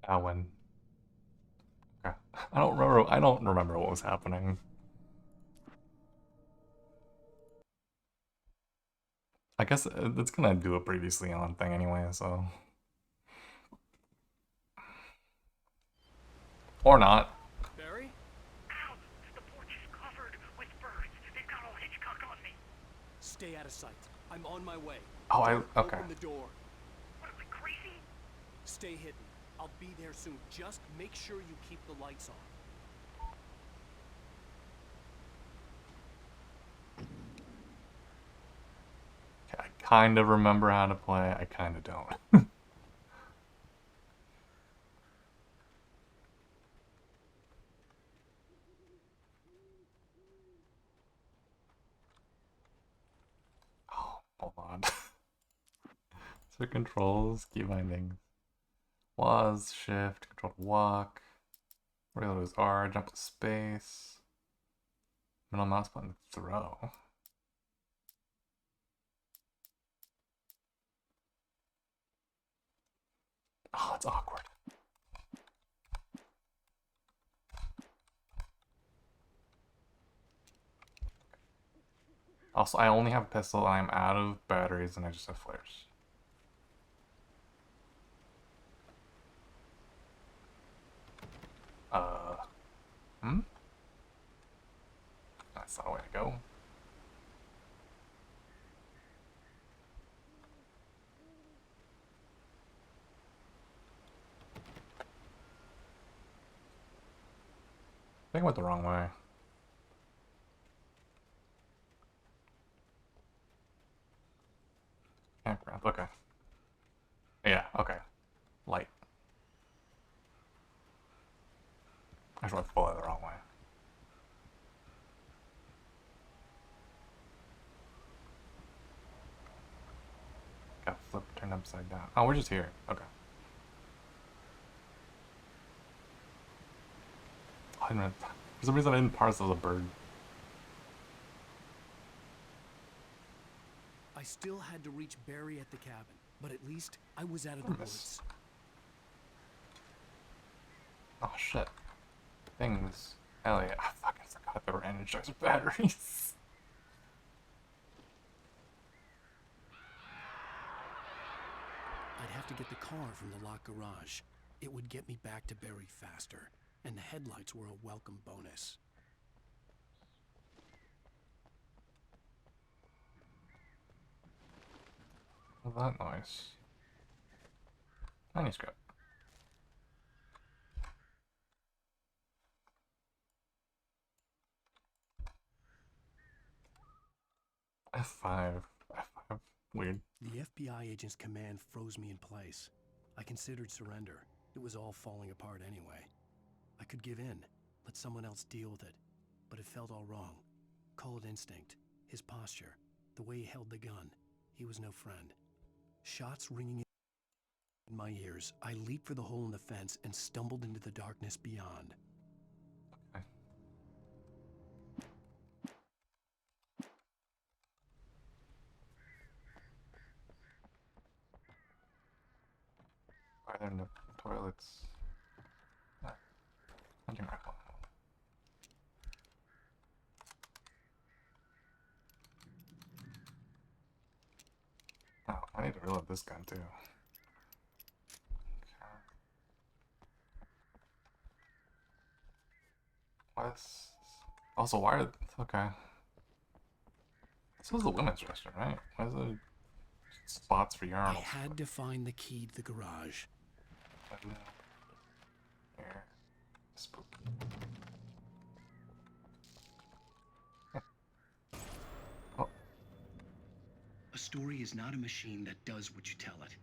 Awan. Okay. I don't remember what was happening. I guess it's gonna do a previously on thing anyway, so. Or not. Barry? Ow! The porch is covered with birds. They've got all Hitchcock on me. Stay out of sight. I'm on my way. Oh, okay. Open the door. What am I, crazy? Stay hidden. I'll be there soon. Just make sure you keep the lights on. Okay, I kind of remember how to play. I kind of don't. Oh, hold on. So controls, key bindings. Was, shift, control to walk. Reload is R, jump to space. Middle mouse button to throw. Oh, it's awkward. Also, I only have a pistol and I'm out of batteries and I just have flares. Hmm? That's not a way to go. I think I went the wrong way. Campground, okay. Yeah, okay. Light. I just went fully the wrong way. Got flipped, turned upside down. Oh, we're just here. Okay. I didn't, for some reason I didn't parse as a bird. I still had to reach Barry at the cabin, but at least I was out of the woods. Oh shit. Things. Hell yeah. I fucking forgot there were energizer batteries. I'd have to get the car from the locked garage. It would get me back to Barry faster, and the headlights were a welcome bonus. What's that noise? Manuscript. F5. F5. Weird. The FBI agent's command froze me in place. I considered surrender. It was all falling apart anyway. I could give in, let someone else deal with it. But it felt all wrong. Call it instinct. His posture. The way he held the gun. He was no friend. Shots ringing in my ears, I leaped for the hole in the fence and stumbled into the darkness beyond. Okay. Are there no toilets? Ah, hunting rifle. Oh, I need to reload this gun too. What's also why are okay? This was the women's restroom, right? Why is there spots for I urinals? had to find the key to the garage. Here. Spooky. Oh, A story is not a machine that does what you tell it.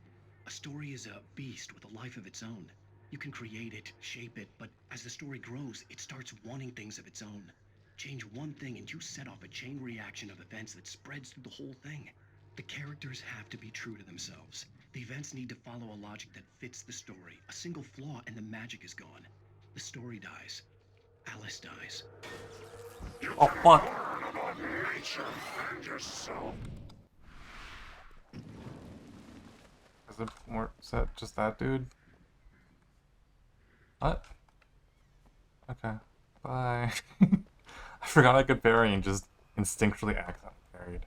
A story is a beast with a life of its own. You can create it, shape it, but as the story grows, it starts wanting things of its own. Change one thing and you set off a chain reaction of events that spreads through the whole thing. The characters have to be true to themselves. The events need to follow a logic that fits the story. A single flaw and the magic is gone. The story dies. Alice dies. oh fuck! Is it more? Is that just that dude? What? Okay. Bye. I forgot I could parry and just instinctually accent parried.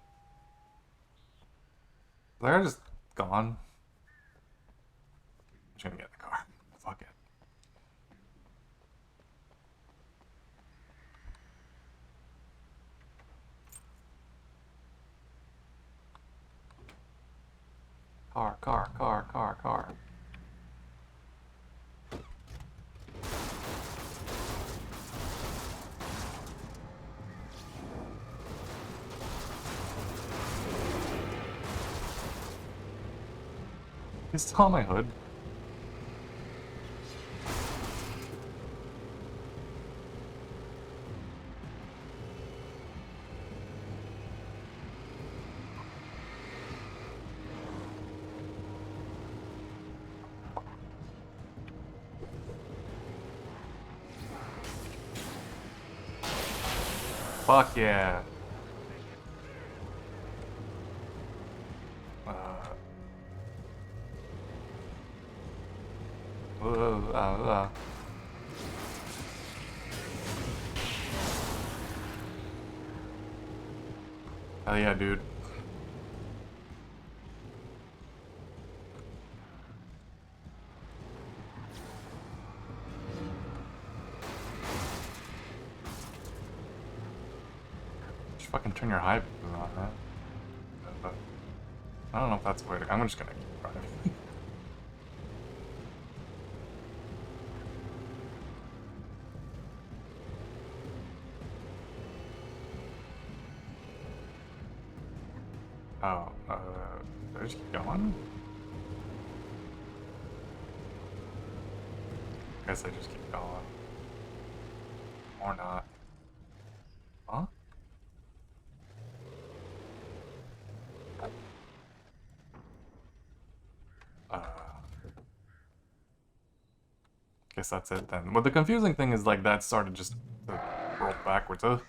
They're just gone. I'm just gonna get in the car. Fuck it. Car. He's still on my hood. Fuck yeah. Uh. Hell yeah, dude. Just fucking turn your high beams on, man. But I don't know if that's the way to. I'm just gonna keep driving. Oh, do I just keep going? I guess I just keep going. Or not. Huh? Guess that's it then. Well, the confusing thing is like that started just to roll backwards. Hello?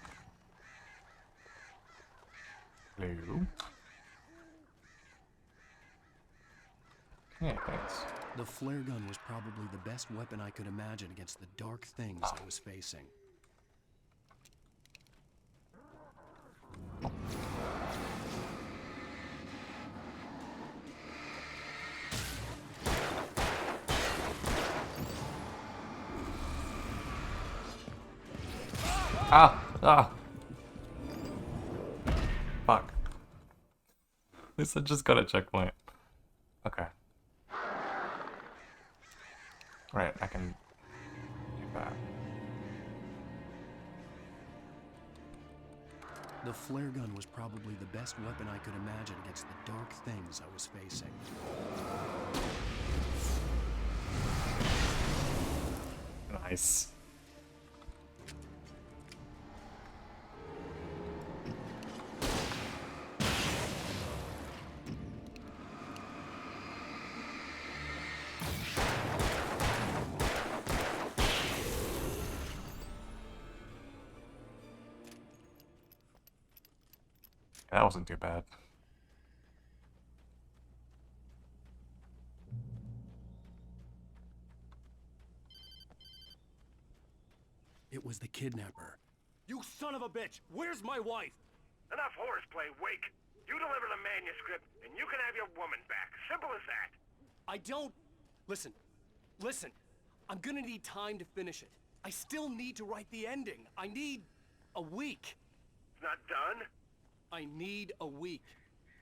Yeah, thanks. The flare gun was probably the best weapon I could imagine against the dark things I was facing. Ah! Fuck. At least I just got a checkpoint. Okay. Right, I can do that. The flare gun was probably the best weapon I could imagine against the dark things I was facing. Nice. That wasn't too bad. was the kidnapper. You son of a bitch! Where's my wife? Enough horseplay, Wake. You deliver the manuscript, and you can have your woman back. Simple as that. I don't... Listen. Listen. I'm gonna need time to finish it. I still need to write the ending. I need... a week. It's not done. I need a week.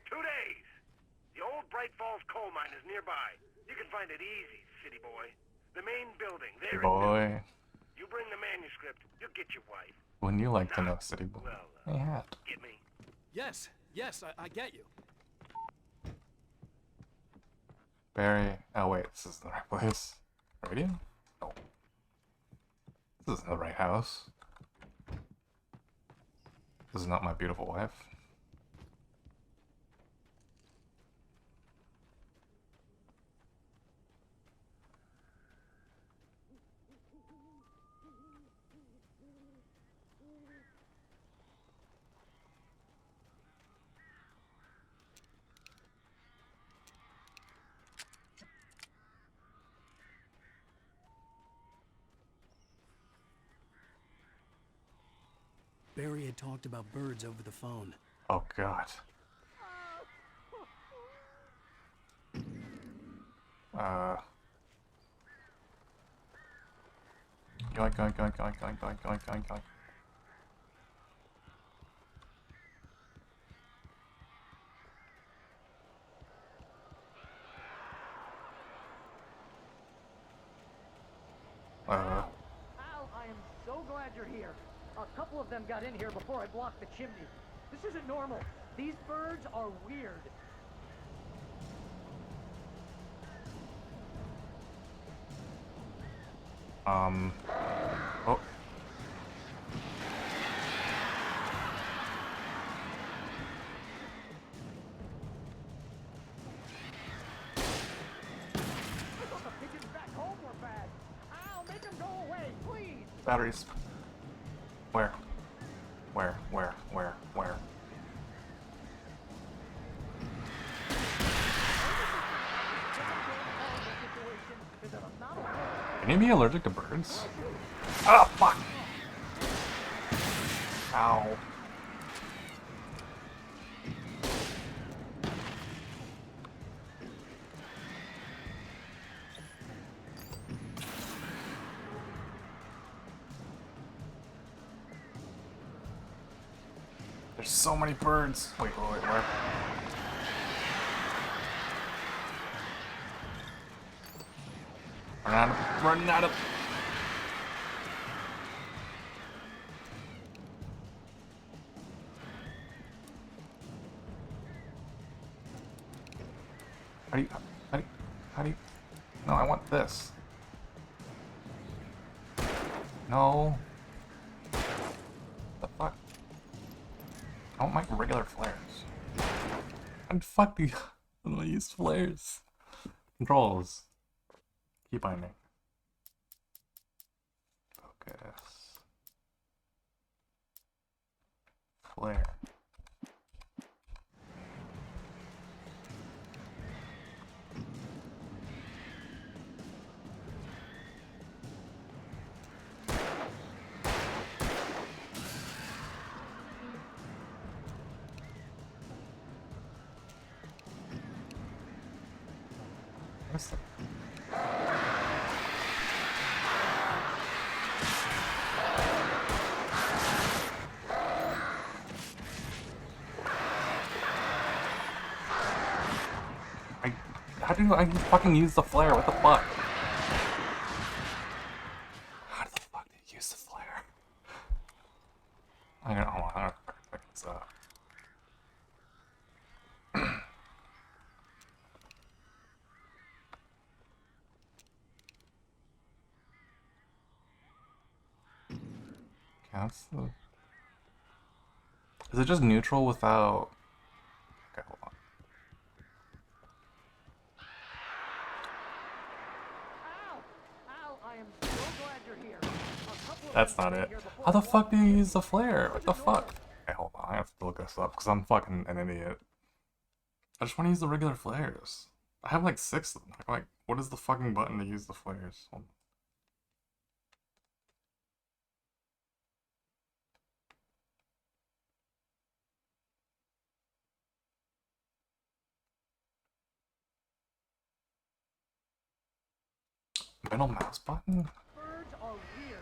2 days. The old Bright Falls coal mine is nearby. You can find it easy, city boy. The main building, there. Boy. You bring the manuscript, you'll get your wife. Wouldn't you like to know, city boy? Well, Yeah. get me. Yes. Yes, I get you. Barry. Oh wait, this is the right place. Radio? No. This isn't the right house. This is not my beautiful wife. Barry had talked about birds over the phone. Oh god. Yoink, yoink, yoink, yoink, yoink, yoink, yoink, yoink, yoink. Al, I am so glad you're here. A couple of them got in here before I blocked the chimney. This isn't normal. These birds are weird. Oh. I thought the pigeons back home were bad. Al, make them go away, please. Batteries. Where? Where? Can you be allergic to birds? Oh, fuck! Ow. There's so many birds. Wait, where? Running out of. How do you, no, I want this. No. The fuck? I want my regular flares. And fuck the, how do I use flares? Controls. Keep binding. Focus. Flare. What's that? How do I fucking use the flare? What the fuck? How the fuck do you use the flare? I'm gonna, hold on, I'm gonna pick this up. Counts the... Is it just neutral without... Okay, hold on. Al, I am so glad you're here. A couple of That's them not got in it. here before How the I fuck blocked do the you chimney. use the flare? What the fuck? Okay, hold on. I have to look this up because I'm fucking an idiot. I just want to use the regular flares. I have like 6 of them. Like, what is the fucking button to use the flares? Hold on. Middle mouse button? Birds are weird.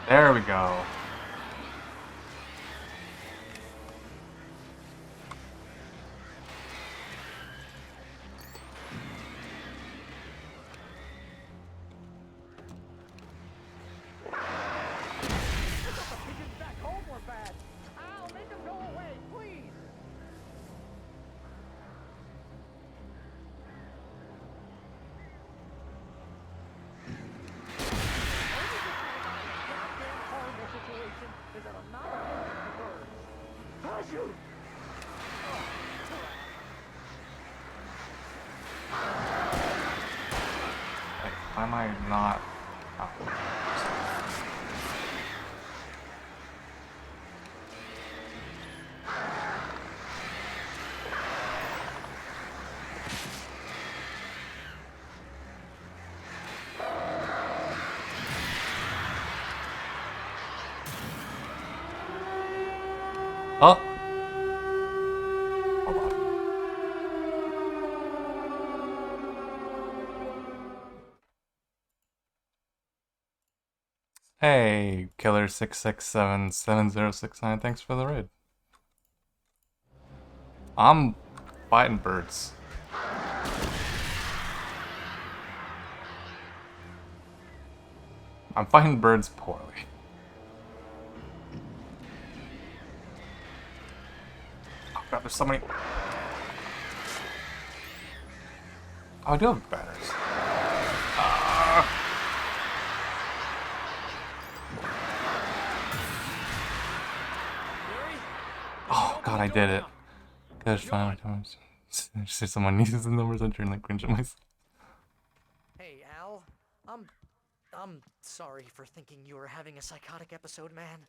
There we go. Pigeons back home were bad. Ow, make them go away, please. Goddamn horrible situation is that I'm not allergic to birds. Achoo! Like, why am I not... Oh. Oh! Hold on. Hey, Killer6677069, thanks for the raid. I'm fighting birds. I'm fighting birds poorly. Oh god, there's so many. Oh, I do have banners. Oh god, I did it. Gosh, finally, see someone needs the numbers entering like cringe at myself. Hey, Al. I'm sorry for thinking you were having a psychotic episode, man.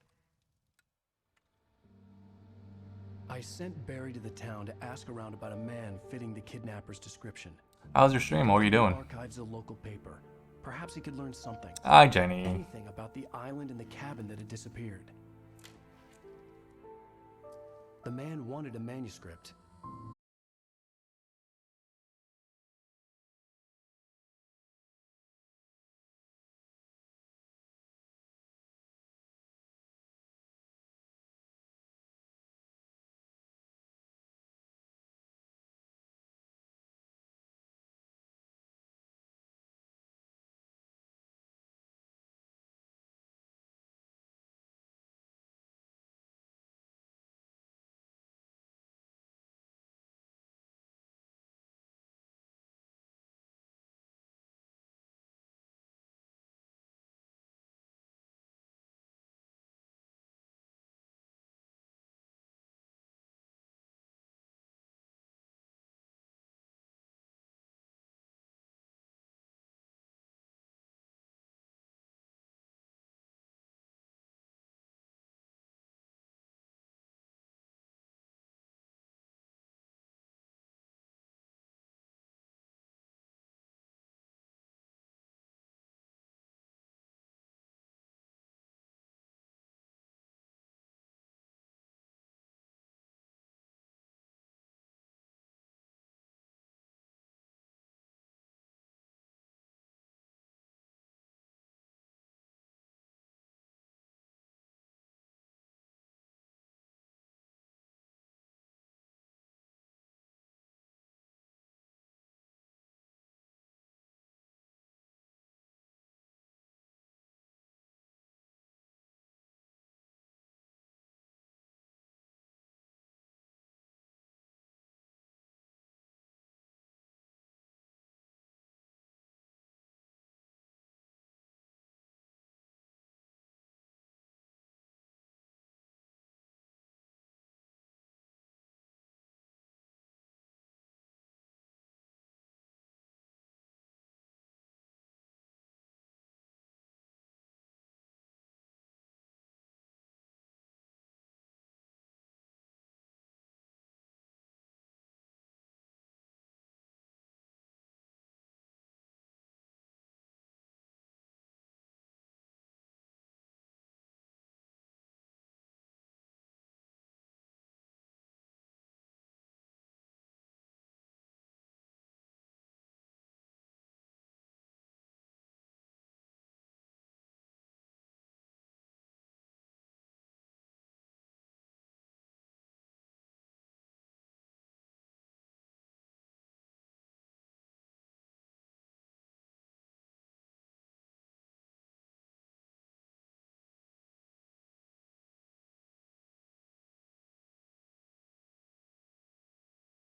I sent Barry to the town to ask around about a man fitting the kidnapper's description. How's your stream? What were you doing? Archives a local paper. Perhaps he could learn something. Hi, Jenny. Anything about the island and the cabin that had disappeared. The man wanted a manuscript.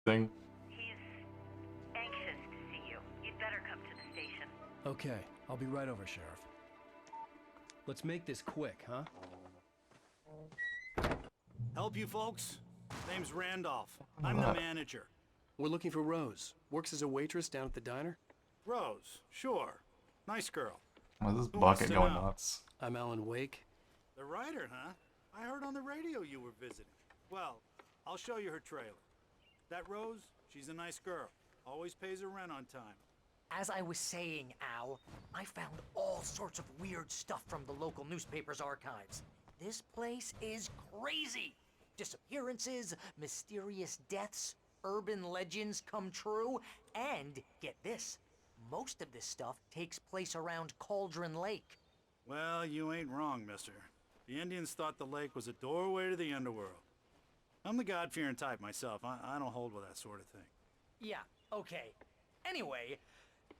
thing. He's anxious to see you. You'd better come to the station. Okay, I'll be right over, Sheriff. Let's make this quick, huh? Help you folks? Name's Randolph. I'm the manager. We're looking for Rose. Works as a waitress down at the diner. Rose, sure. Nice girl. Why is this Who wants bucket to going know? nuts? I'm Alan Wake. The writer, huh? I heard on the radio you were visiting. Well, I'll show you her trailer. That Rose, she's a nice girl. Always pays her rent on time. As I was saying, Al, I found all sorts of weird stuff from the local newspaper's archives. This place is crazy. Disappearances, mysterious deaths, urban legends come true, and get this, most of this stuff takes place around Cauldron Lake. Well, you ain't wrong, mister. The Indians thought the lake was a doorway to the underworld. I'm the God-fearing type myself. I don't hold with that sort of thing. Yeah, okay. Anyway,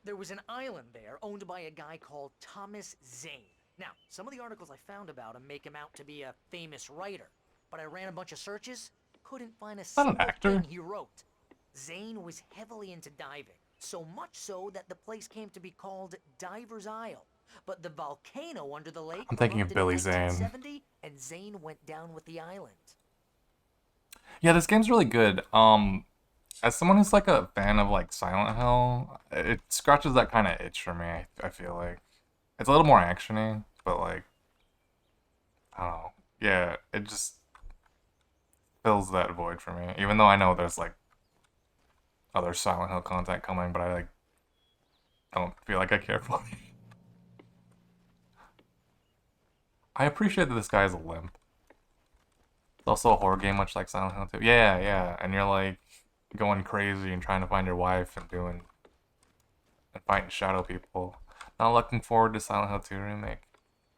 there was an island there owned by a guy called Thomas Zane. Now, some of the articles I found about him make him out to be a famous writer, but I ran a bunch of searches, couldn't find a Not an single actor. thing he wrote. Zane was heavily into diving, so much so that the place came to be called Diver's Isle. But the volcano under the lake I'm thinking of erupted in Billy Zane. 1970, and Zane went down with the island. Yeah, this game's really good. As someone who's like a fan of like Silent Hill, it scratches that kind of itch for me. I feel like it's a little more actiony, but like I don't know. Yeah, it just fills that void for me. Even though I know there's like other Silent Hill content coming, but I like don't feel like I care for it. I appreciate that this guy has a limp. It's also a horror game, much like Silent Hill 2. Yeah, yeah, and you're like going crazy and trying to find your wife and fighting shadow people. Not looking forward to Silent Hill 2 remake.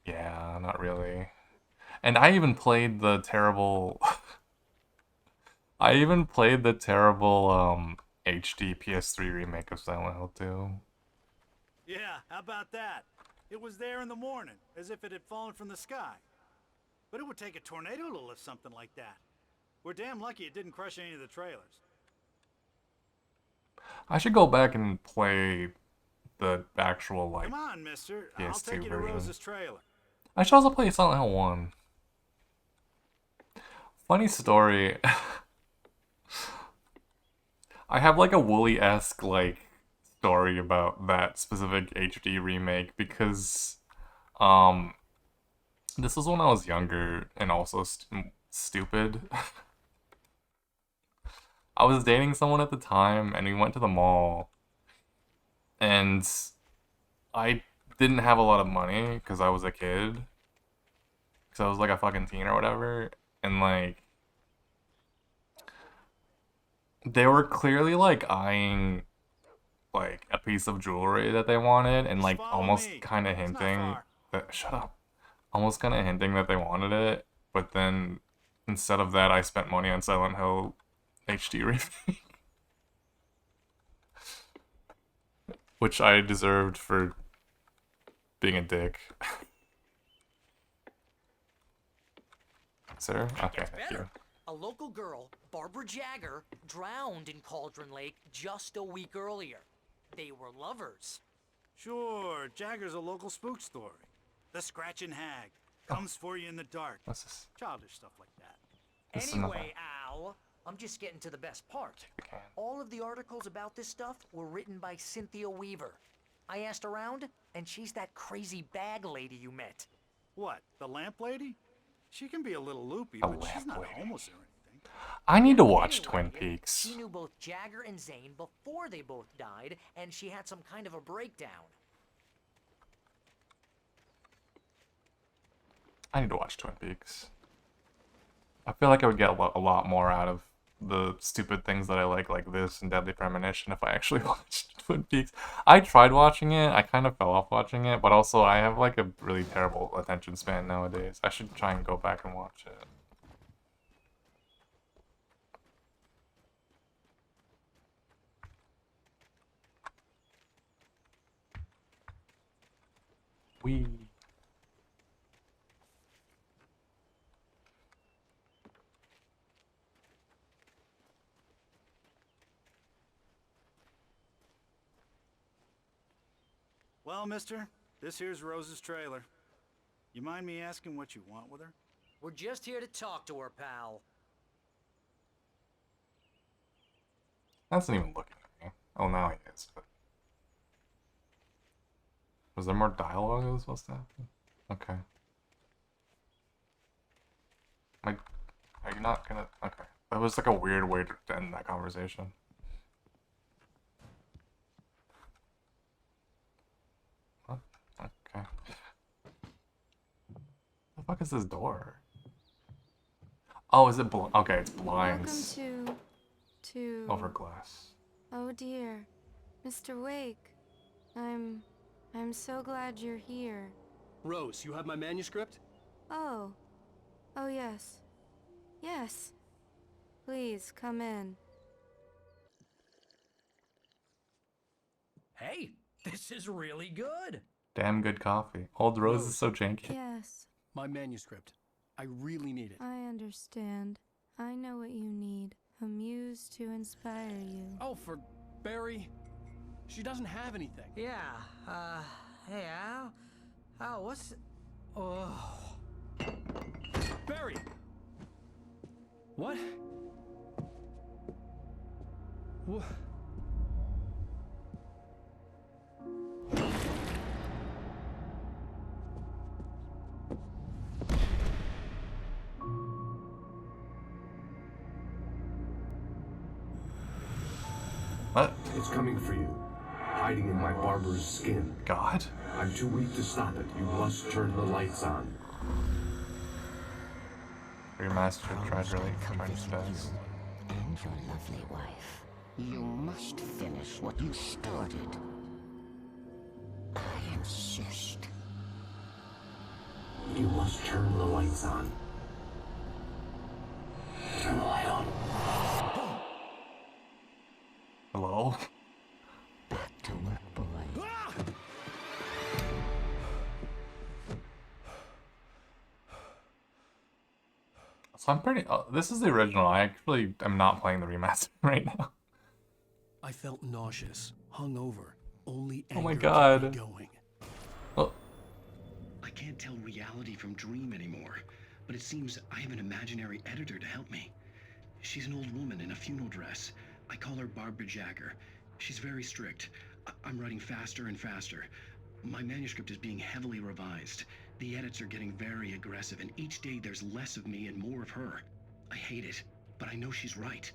Yeah, not really. And I even played the terrible HD PS3 remake of Silent Hill 2. Yeah, how about that? It was there in the morning, as if it had fallen from the sky. But it would take a tornado to lift something like that. We're damn lucky it didn't crush any of the trailers. I should go back and play the actual like Come on, mister. I'll PS2 take you to version. Rose's trailer. I should also play Silent Hill 1. Funny story. I have like a Wooly-esque like story about that specific HD remake because this was when I was younger and also stupid. I was dating someone at the time and we went to the mall and I didn't have a lot of money because I was a kid. Because I was like a fucking teen or whatever. And like they were clearly like eyeing like a piece of jewelry that they wanted and like Follow almost me. kind of It's not hinting far. that shut up. Almost kind of hinting that they wanted it, but then instead of that I spent money on Silent Hill HD remake. Which I deserved for being a dick. Sir? Okay, Gets thank better. you. A local girl, Barbara Jagger, drowned in Cauldron Lake just a week earlier. They were lovers. Sure, Jagger's a local spook story. The Scratching Hag. Comes for you in the dark. What's this? Childish stuff like that. This is Anyway, Al, I'm just getting to the best part. the can. All of the articles about this stuff were written by Cynthia Weaver. I asked around, and she's that crazy bag lady you met. What, the lamp lady? She can be a little loopy, A but she's lamp not lady. homeless or anything. I need to watch Anyway, Twin Peaks. She knew both Jagger and Zane before they both died, and she had some kind of a breakdown. I need to watch Twin Peaks. I feel like I would get a lot more out of the stupid things that I like this and Deadly Premonition, if I actually watched Twin Peaks. I tried watching it, I kind of fell off watching it, but also I have like a really terrible attention span nowadays. I should try and go back and watch it. Wee. Well, mister, this here's Rose's trailer. You mind me asking what you want with her? We're just here to talk to her, pal. That's not even looking at me. Oh, now he is. But was there more dialogue that was supposed to happen? Okay. Are you not gonna? Okay. That was like a weird way to end that conversation. What? Okay. The fuck is this door? Oh, is it okay, it's blinds. Welcome to... Over glass. Oh dear. Mr. Wake. I'm so glad you're here. Rose, you have my manuscript? Oh. Oh yes. Yes. Please, come in. Hey, this is really good. Damn good coffee. Old Rose is so janky. Yes. My manuscript. I really need it. I understand. I know what you need. A muse to inspire you. Oh, for Barry? She doesn't have anything. Yeah, hey, Al? Al, what's... Oh... Barry! What? What? What? It's coming for you, hiding in my barber's skin. God? I'm too weak to stop it. You must turn the lights on. Remastered tried really trying his best. And your lovely wife. You must finish what you started. I insist. You must turn the lights on. Turn the light on. Hello? Back to work, boy. So I'm pretty... this is the original. I actually am not playing the remaster right now. I felt nauseous, hungover. Only anger Oh my kept God. me going. Oh, I can't tell reality from dream anymore, but it seems I have an imaginary editor to help me. She's an old woman in a funeral dress. I call her Barbara Jagger. She's very strict. I'm writing faster and faster. My manuscript is being heavily revised. The edits are getting very aggressive, and each day there's less of me and more of her. I hate it, but I know she's right.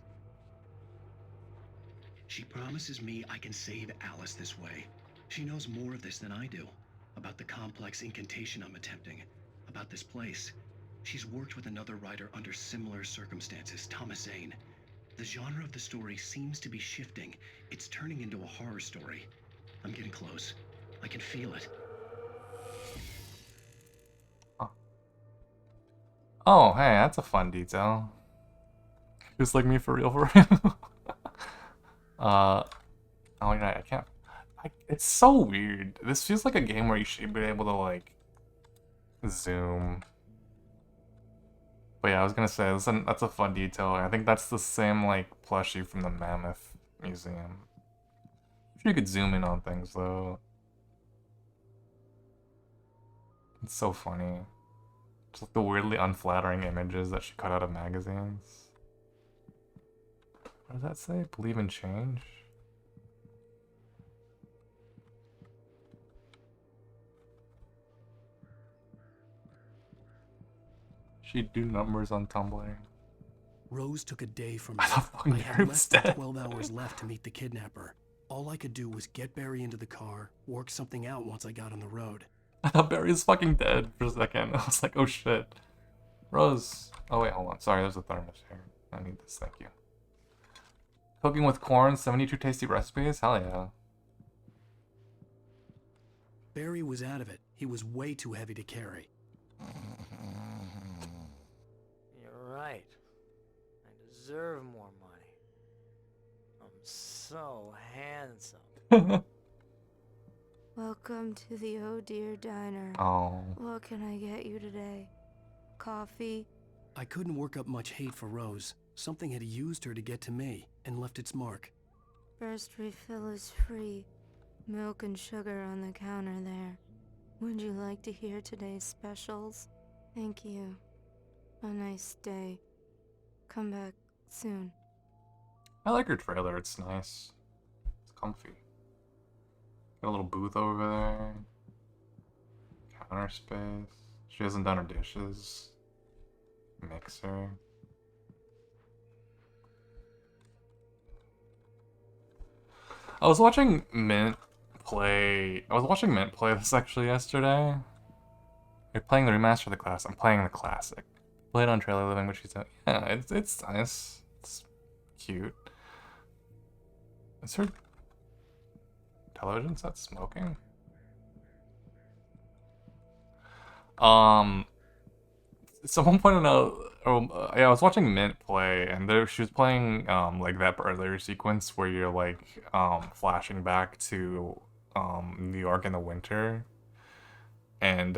She promises me I can save Alice this way. She knows more of this than I do. About the complex incantation I'm attempting. About this place. She's worked with another writer under similar circumstances, Thomas Zane. The genre of the story seems to be shifting. It's turning into a horror story. I'm getting close. I can feel it. oh, hey, that's a fun detail. Just like me for real. Oh, yeah, I can't... it's so weird. This feels like a game where you should be able to, like, zoom. But yeah, I was gonna say, that's a fun detail. I think that's the same, like, plushie from the Mammoth Museum. If you could zoom in on things, though. It's so funny. Just like the weirdly unflattering images that she cut out of magazines. What does that say? Believe in change? She'd do numbers on Tumblr. Rose took a day from me. I thought fucking I had Barry less was than dead. 12 hours left to meet the kidnapper. All I could do was get Barry into the car, work something out once I got on the road. I thought Barry was fucking dead for a second. I was like, oh shit. Rose. Oh wait, hold on. Sorry, there's a thermos here. I need this, thank you. Cooking with corn, 72 tasty recipes? Hell yeah. Barry was out of it. He was way too heavy to carry. You're right. I deserve more money. I'm so handsome. Welcome to the Oh Dear Diner. Oh. What can I get you today? Coffee? I couldn't work up much hate for Rose. Something had used her to get to me and left its mark. First refill is free. Milk and sugar on the counter there. Would you like to hear today's specials? Thank you. A nice day. Come back soon. I like her trailer, it's nice. It's comfy. Got a little booth over there. Counter space. She hasn't done her dishes. Mixer. I was watching Mint play this actually yesterday. They're playing the remaster of the classic. I'm playing the classic. Played on Trailer Living, which she's yeah, it's nice. It's cute. Is her television set smoking? Someone pointed out. Yeah, I was watching Mint play, and she was playing like that earlier sequence where you're like flashing back to New York in the winter, and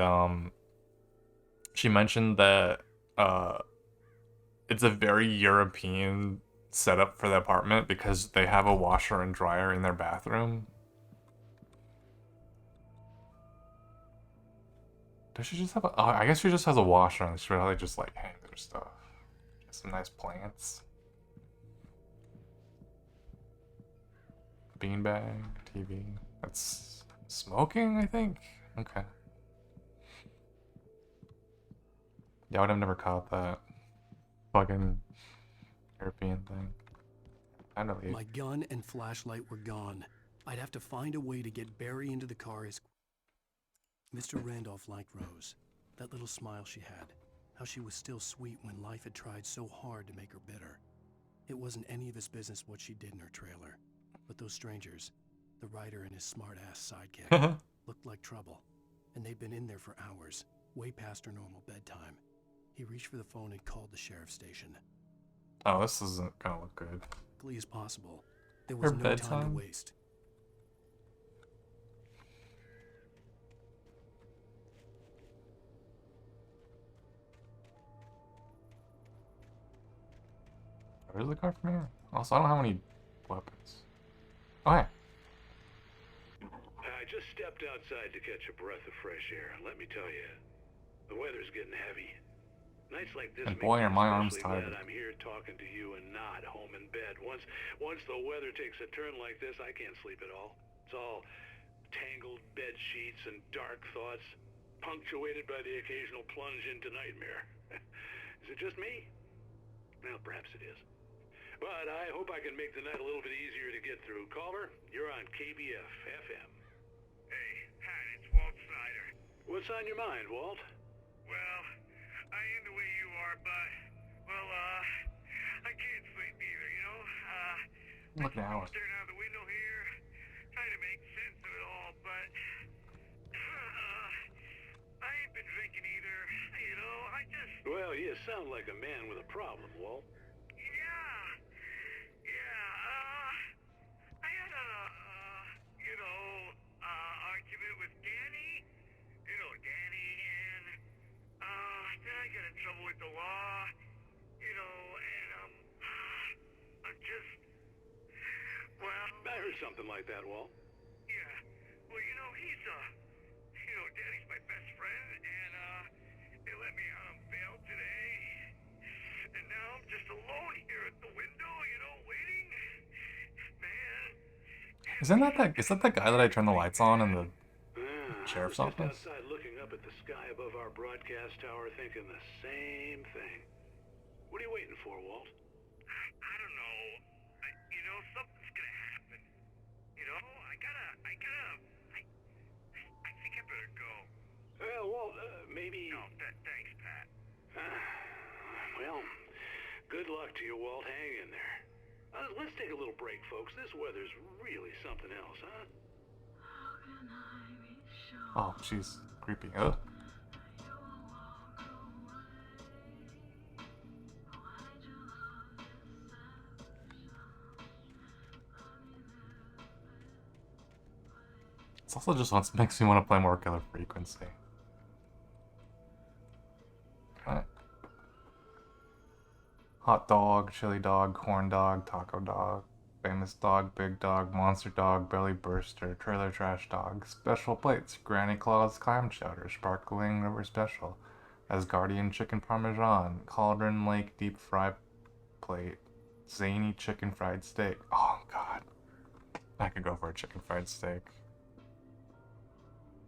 she mentioned that it's a very European setup for the apartment because they have a washer and dryer in their bathroom. Does she just have a... Oh, I guess she just has a washer and she really just like hangs her stuff. Some nice plants. Beanbag, TV. That's smoking, I think? Okay. Yeah, I would have never caught that fucking European thing. Time to leave. My gun and flashlight were gone. I'd have to find a way to get Barry into the car as... Mr. Randolph liked Rose. That little smile she had. How she was still sweet when life had tried so hard to make her bitter. It wasn't any of his business what she did in her trailer. But those strangers, the writer and his smart-ass sidekick, looked like trouble. And they'd been in there for hours, way past her normal bedtime. He reached for the phone and called the sheriff's station. Oh, this isn't gonna look good. Quickly as possible. There was no time to waste. Where's the car from here? Also, I don't have any weapons. Oh, hey. I just stepped outside to catch a breath of fresh air, and let me tell you, the weather's getting heavy. Nights like this And make boy, me are my arms especially tired. glad I'm here talking to you and not home in bed. Once the weather takes a turn like this, I can't sleep at all. It's all tangled bed sheets and dark thoughts, punctuated by the occasional plunge into nightmare. Is it just me? Well, perhaps it is. But I hope I can make the night a little bit easier to get through. Caller, you're on KBF FM. Hey, Pat, it's Walt Snyder. What's on your mind, Walt? Well, I am the way you are, but, well, I can't sleep either, you know? Look now. I'm staring out the window here, trying to make sense of it all, but, I ain't been drinking either, you know? I just... Well, you sound like a man with a problem, Walt. I had a, argument with Danny. You know Danny, and, then I got in trouble with the law, you know, and, I'm just, well... I heard something like that, Walt. Yeah, well, you know, Danny's my best friend, and, they let me out on bail today, and now I'm just alone here at the window, you know, waiting. Man. Is that the guy that I turned the lights on in the sheriff's I was office? just outside looking up at the sky above our broadcast tower thinking the same thing. What are you waiting for, Walt? I don't know. You know, something's gonna happen. You know, I think I better go. Well, Walt, maybe... No, thanks, Pat. Well, good luck to you, Walt. Hang in there. Let's take a little break, folks. This weather's really something else, huh? Oh, jeez. Creepy. Ugh. This also just makes me want to play more Killer Frequency. Alright. Hot dog, chili dog, corn dog, taco dog. famous dog, big dog, monster dog, belly burster, trailer trash dog, special plates, Granny Claus clam chowder, sparkling river special, Asgardian chicken parmesan, cauldron lake deep fry plate, zany chicken fried steak. Oh god, I could go for a chicken fried steak.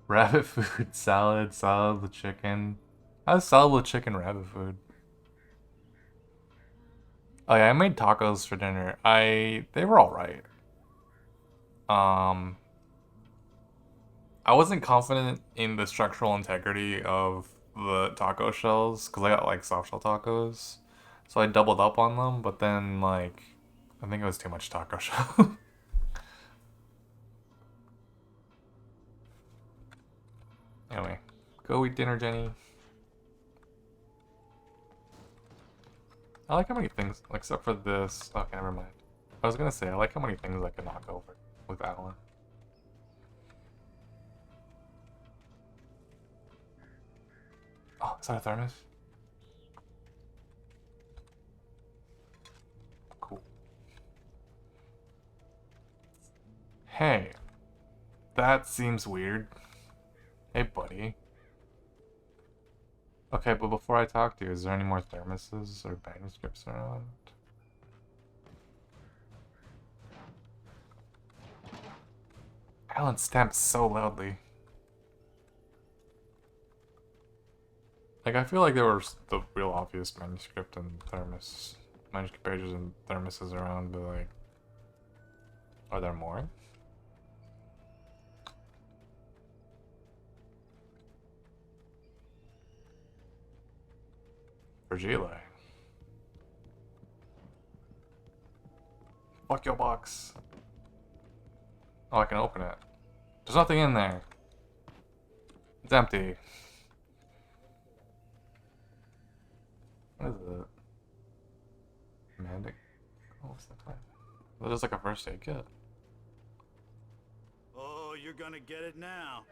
Rabbit food, salad with chicken. How's salad with chicken rabbit food? Oh yeah, I made tacos for dinner. They were alright. I wasn't confident in the structural integrity of the taco shells because I got like soft shell tacos, so I doubled up on them. But then like, I think it was too much taco shell. Anyway, go eat dinner, Jenny. I like how many things, except for this. Okay, never mind. I was gonna say, I like how many things I can knock over with Alan. Oh, is that a thermos? Cool. Hey. That seems weird. Hey, buddy. Okay, but before I talk to you, is there any more thermoses or manuscripts around? Alan stamps so loudly. Like, I feel like there were the real obvious manuscript and manuscript pages and thermoses around, but like, are there more? Fragile. Fuck your box. Oh, I can open it. There's nothing in there. It's empty. What is it? Mandic? Oh, what's that plan? That is like a first aid kit. Oh, you're gonna get it now.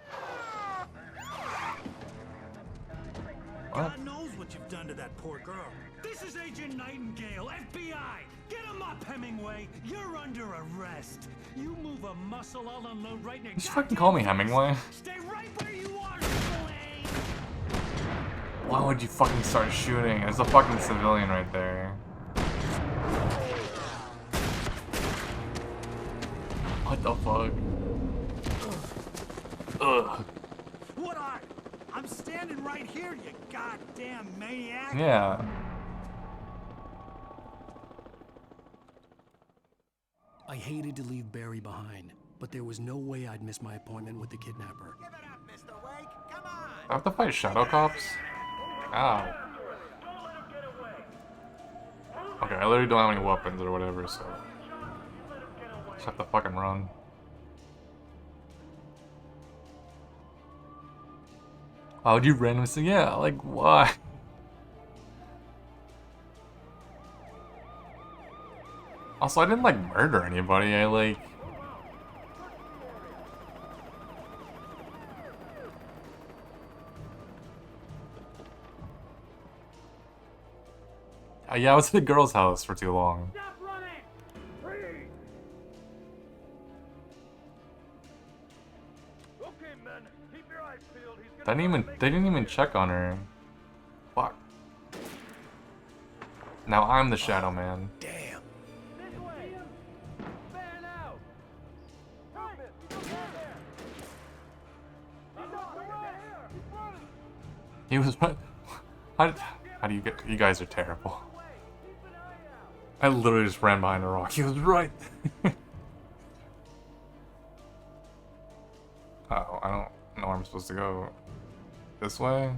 What? God knows what you've done to that poor girl. This is Agent Nightingale, FBI! Get him up, Hemingway! You're under arrest! You move a muscle, I'll unload right next. Just fucking call me Hemingway. Stay right where you are, Slade! Why would you fucking start shooting? There's a fucking civilian right there. What the fuck? Ugh. What are? I'm standing right here, you goddamn maniac! Yeah. I hated to leave Barry behind, but there was no way I'd miss my appointment with the kidnapper. Give it up, Mr. Wake! Come on! I have to fight shadow cops? Ow. Okay, I literally don't have any weapons or whatever, so just have to fucking run. Why would you randomly say, yeah, like, why? Also, I didn't, like, murder anybody, I, like... yeah, I was at the girl's house for too long. Stop running! Freeze! Okay, men, keep your eyes peeled. He's gonna They didn't even check on her. Fuck. Now I'm the Shadow Man. Damn. This way! Fan out! Help it! He's over there! He's over there! He's running! He was how do you get? You guys are terrible. I literally just ran behind a rock. He was right there. Uh-oh, I don't know where I'm supposed to go. This way?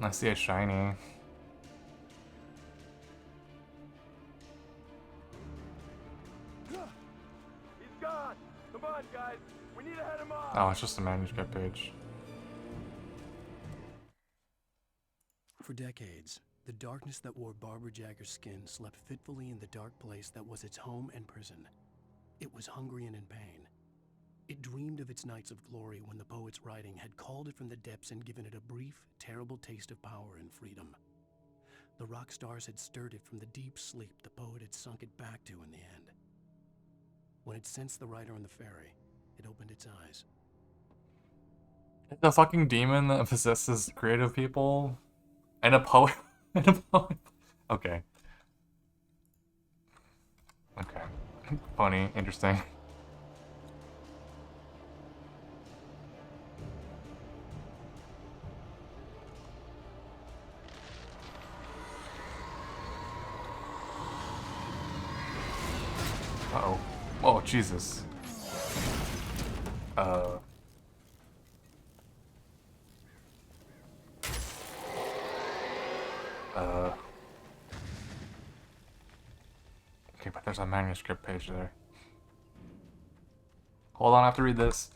I see a shiny. He's gone! Come on, guys! We need to head him off! Oh, it's just a manuscript page. For decades, the darkness that wore Barbara Jagger's skin slept fitfully in the dark place that was its home and prison. It was hungry and in pain. It dreamed of its nights of glory when the poet's writing had called it from the depths and given it a brief, terrible taste of power and freedom. The rock stars had stirred it from the deep sleep the poet had sunk it back to in the end. When it sensed the writer on the ferry, it opened its eyes. The fucking demon that possesses creative people and a poet and a poet. Okay. Okay. Funny, interesting. Uh-oh. Oh, Jesus. Okay, but there's a manuscript page there. Hold on, I have to read this.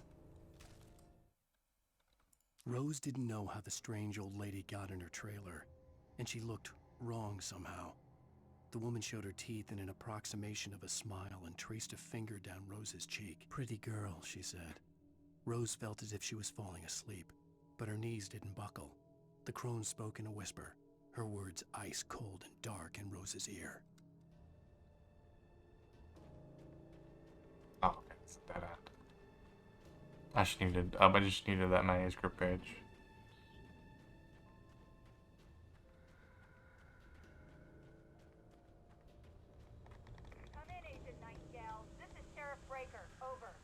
Rose didn't know how the strange old lady got in her trailer, and she looked wrong somehow. The woman showed her teeth in an approximation of a smile and traced a finger down Rose's cheek. "Pretty girl," she said. Rose felt as if she was falling asleep, but her knees didn't buckle. The crone spoke in a whisper, her words ice cold and dark in Rose's ear. Oh, okay, it's a dead end. I just needed that manuscript page. Come in, Agent Nightingale. This is Sheriff Breaker. Over.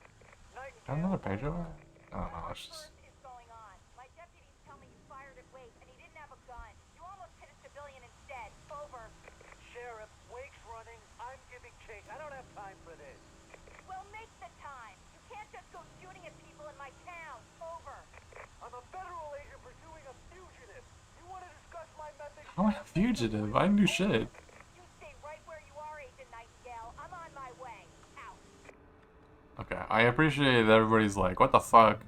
Got another page over? Oh no, it's just... Is going on. My deputies tell me you fired at Wake and he didn't have a gun. You almost hit a civilian instead. Over. Sheriff, Wake's running. I'm giving chase. I don't have time for this. Well, make the time. You can't just go shooting at people in my town. Over. I'm a federal agent pursuing a fugitive. You want to discuss my methods? How am I a fugitive? I didn't do shit. You stay right where you are, Agent Nightingale. I'm on my way. Out. Okay, I appreciate that everybody's like, what the fuck?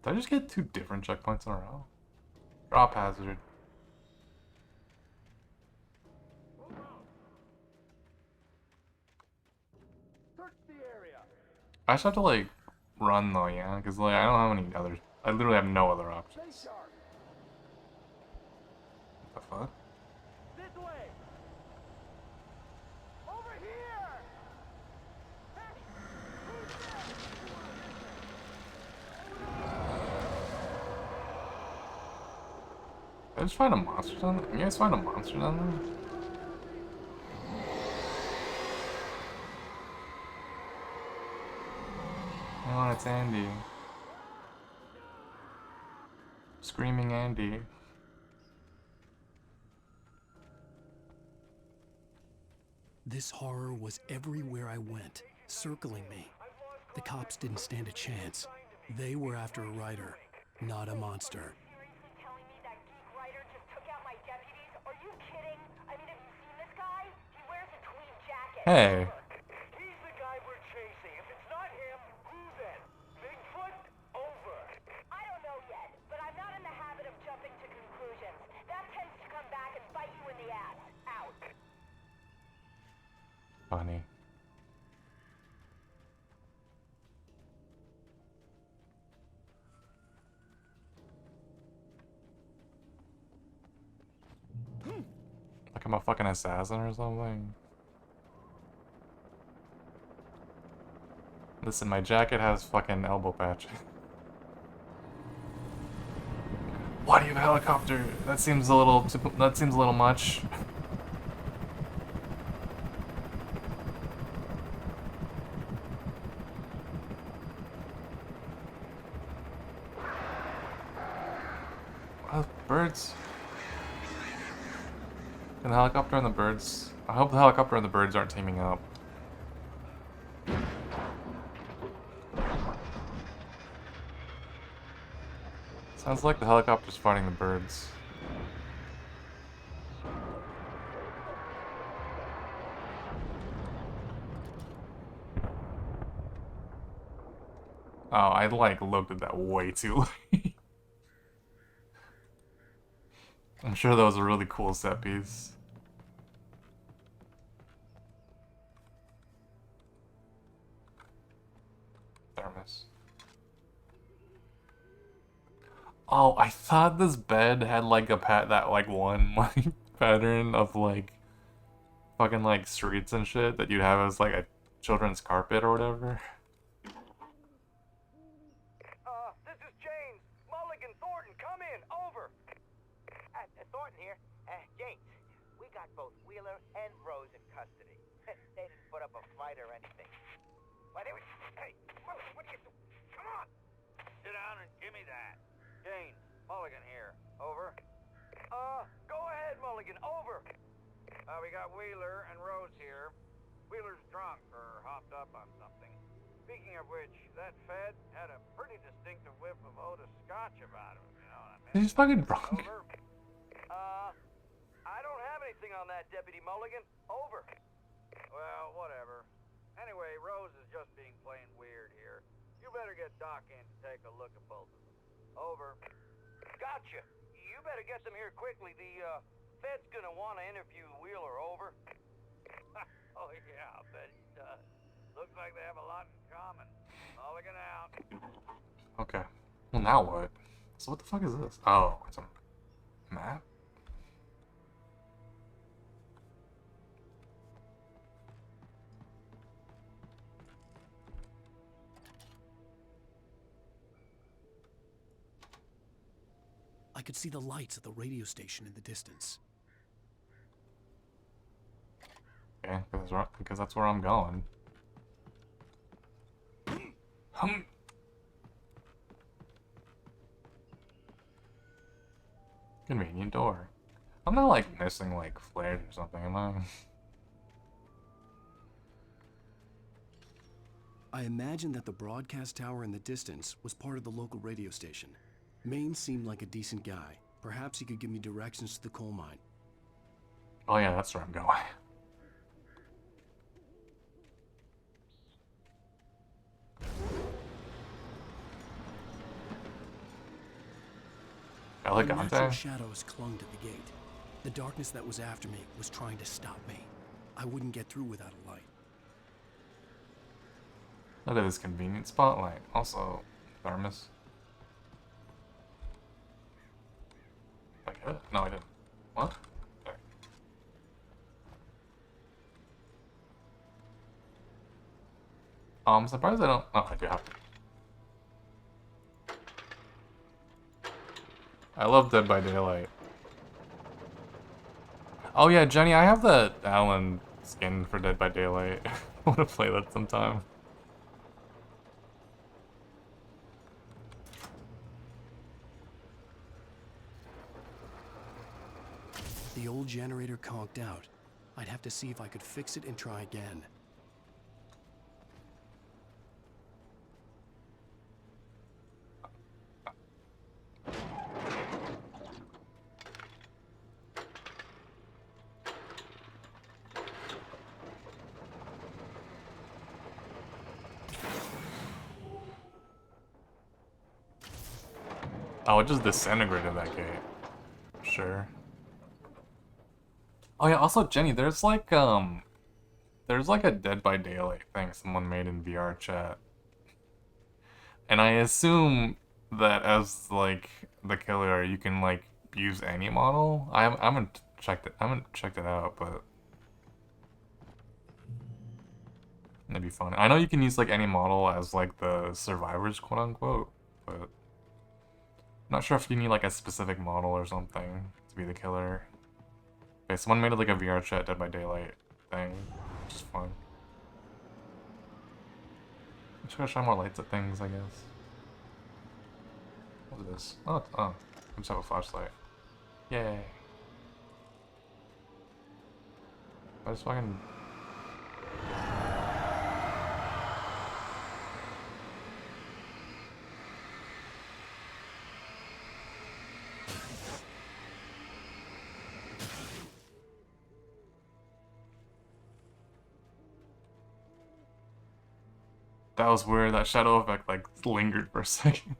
Did I just get 2 different checkpoints in a row? Drop hazard. Search the area. I just have to like run though, yeah? Because like I don't have any other... I literally have no other options. Stay sharp. What the fuck? This way. Over here. Hey, who's there? Did I just find a monster down there? You guys find a monster down there? Oh, it's Andy. Screaming Andy. This horror was everywhere I went, circling me. The cops didn't stand a chance. They were after a writer, not a monster. Seriously telling me that geek writer just took out my deputies? Are you kidding? I mean, have you seen this guy? He wears a tweed jacket. Hey. He's the guy we're chasing. If it's not him, who then? Bigfoot? Over. I don't know yet, but I'm not in the habit of jumping to conclusions. That tends to come back and bite you in the ass. Out. Funny. Like I'm a fucking assassin or something. Listen, my jacket has fucking elbow patches. Why do you have a helicopter? That seems a little much. Birds. And the helicopter and the birds. I hope the helicopter and the birds aren't teaming up. Sounds like the helicopter's fighting the birds. Oh, I like looked at that way too late. I'm sure that was a really cool set piece. Nice. Oh, I thought this bed had like that like one like pattern of like fucking like streets and shit that you'd have as like a children's carpet or whatever. This is James. Mulligan, Thornton, come in. Over. Thornton here. James, we got both Wheeler and Rose in custody. They didn't put up a fight or anything. But they were... Hey, Mulligan, what are you doing? Come on! Sit down and give me that. James, Mulligan here. Over. Go ahead, Mulligan. Over. We got Wheeler and Rose here. Wheeler's drunk or hopped up on something. Speaking of which, that Fed had a pretty distinctive whiff of Otis Scotch about him, you know what I mean? He's fucking drunk. Over. I don't have anything on that, Deputy Mulligan. Over. Well, whatever. Anyway, Rose is just being plain weird here. You better get Doc in to take a look at both of them. Over. Gotcha. You better get them here quickly. The, Fed's gonna want to interview Wheeler. Over. Oh, yeah, I'll bet he does. Looks like they have a lot in common. Mulligan out. Okay. Well, now what? So what the fuck is this? Oh, it's a map? I could see the lights at the radio station in the distance. Okay, because that's where I'm going. Convenient door. I'm not like missing like flares or something, am I? I imagined that the broadcast tower in the distance was part of the local radio station. Maine seemed like a decent guy. Perhaps he could give me directions to the coal mine. Oh yeah, that's where I'm going. Unnatural shadows clung to the gate. The darkness that was after me was trying to stop me. I wouldn't get through without a light. Look at this convenient spotlight. Also, thermos. Did I get it? No, I didn't. What? Okay. I'm surprised I don't. Oh, I do have to. I love Dead by Daylight. Oh yeah, Jenny, I have the Alan skin for Dead by Daylight. I want to play that sometime. The old generator conked out. I'd have to see if I could fix it and try again. Oh, it just disintegrated that gate. Sure. Oh yeah, also Jenny, there's like a Dead by Daylight thing someone made in VR chat. And I assume that as like the killer you can like use any model. I haven't checked it out, but it'd be fun. I know you can use like any model as like the survivors, quote unquote, but I'm not sure if you need like a specific model or something to be the killer. Okay, someone made it like a VR chat Dead by Daylight thing, which is fun. I'm just gonna shine more lights at things, I guess. What is this? Oh, I just have a flashlight. Yay. I just fucking... That was weird, that shadow effect like lingered for a second.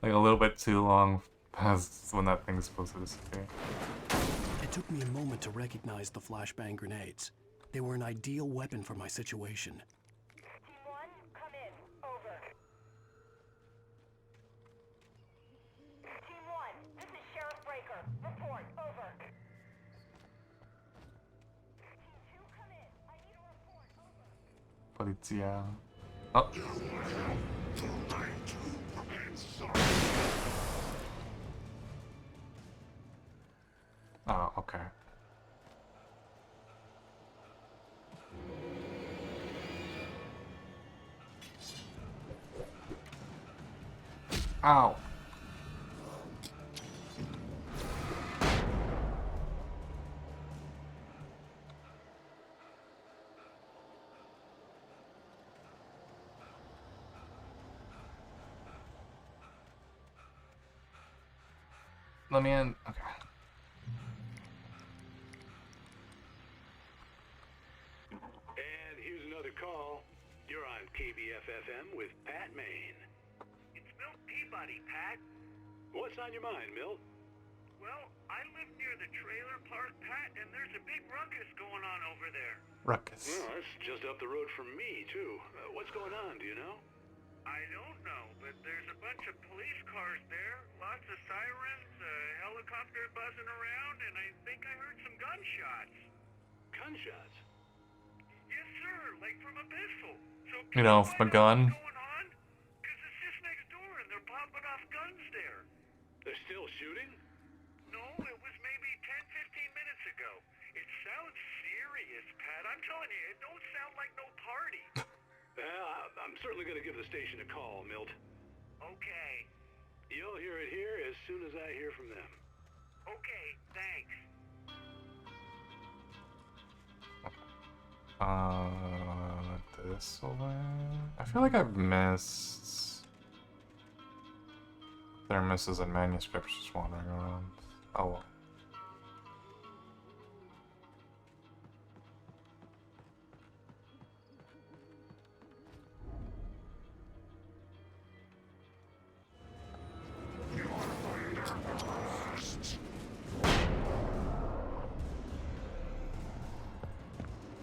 Like a little bit too long past when that thing's supposed to disappear. It took me a moment to recognize the flashbang grenades. They were an ideal weapon for my situation. Team 1, come in. Over. Polizia. Oh. Oh, okay. Ow. Let me in. Okay. And here's another call. You're on KBFFM with Pat Maine. It's Milt Peabody, Pat. What's on your mind, Milt? Well, I live near the trailer park, Pat, and there's a big ruckus going on over there. Ruckus. Well, that's just up the road from me, too. What's going on, do you know? I don't know, but there's a bunch of police cars there, lots of sirens, a helicopter buzzing around, and I think I heard some gunshots. Gunshots? Yes, sir, like from a pistol. So You know, from a gun. what's going on? Because it's just next door, and they're popping off guns there. They're still shooting? No, it was maybe 10, 15 minutes ago. It sounds serious, Pat. I'm telling you, it don't sound like no party. Well, I'm certainly going to give the station a call, Milt. Okay. You'll hear it here as soon as I hear from them. Okay, thanks. This way? I feel like I've missed thermoses and manuscripts just wandering around. Oh well.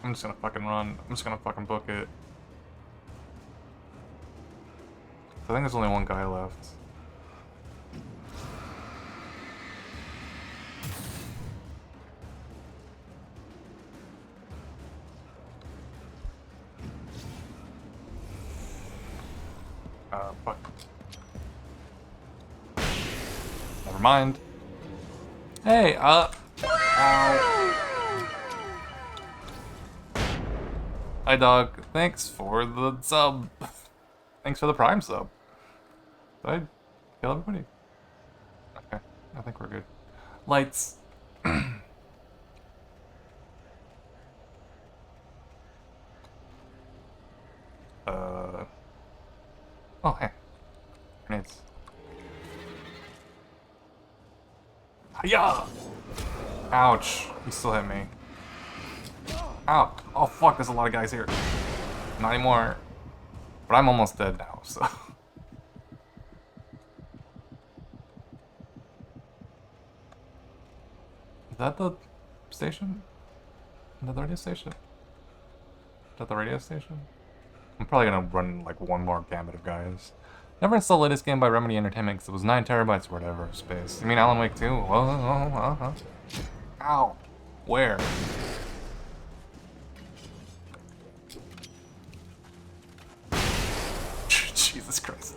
I'm just gonna fucking run. I'm just gonna fucking book it. I think there's only one guy left. Fuck. Never mind. Hey, ow. Hi, dog. Thanks for the sub. Thanks for the Prime sub. Did I kill everybody? Okay, I think we're good. Lights. Oh, hey. Grenades. Yeah. Ouch. You still hit me. Ow. Oh, fuck. There's a lot of guys here. Not anymore. But I'm almost dead now, so. Is that the station? Is that the radio station? Is that the radio station? I'm probably gonna run like one more gambit of guys. Never installed the latest game by Remedy Entertainment because it was 9 terabytes or whatever of space. You mean Alan Wake 2? Ow. Where? Jesus Christ.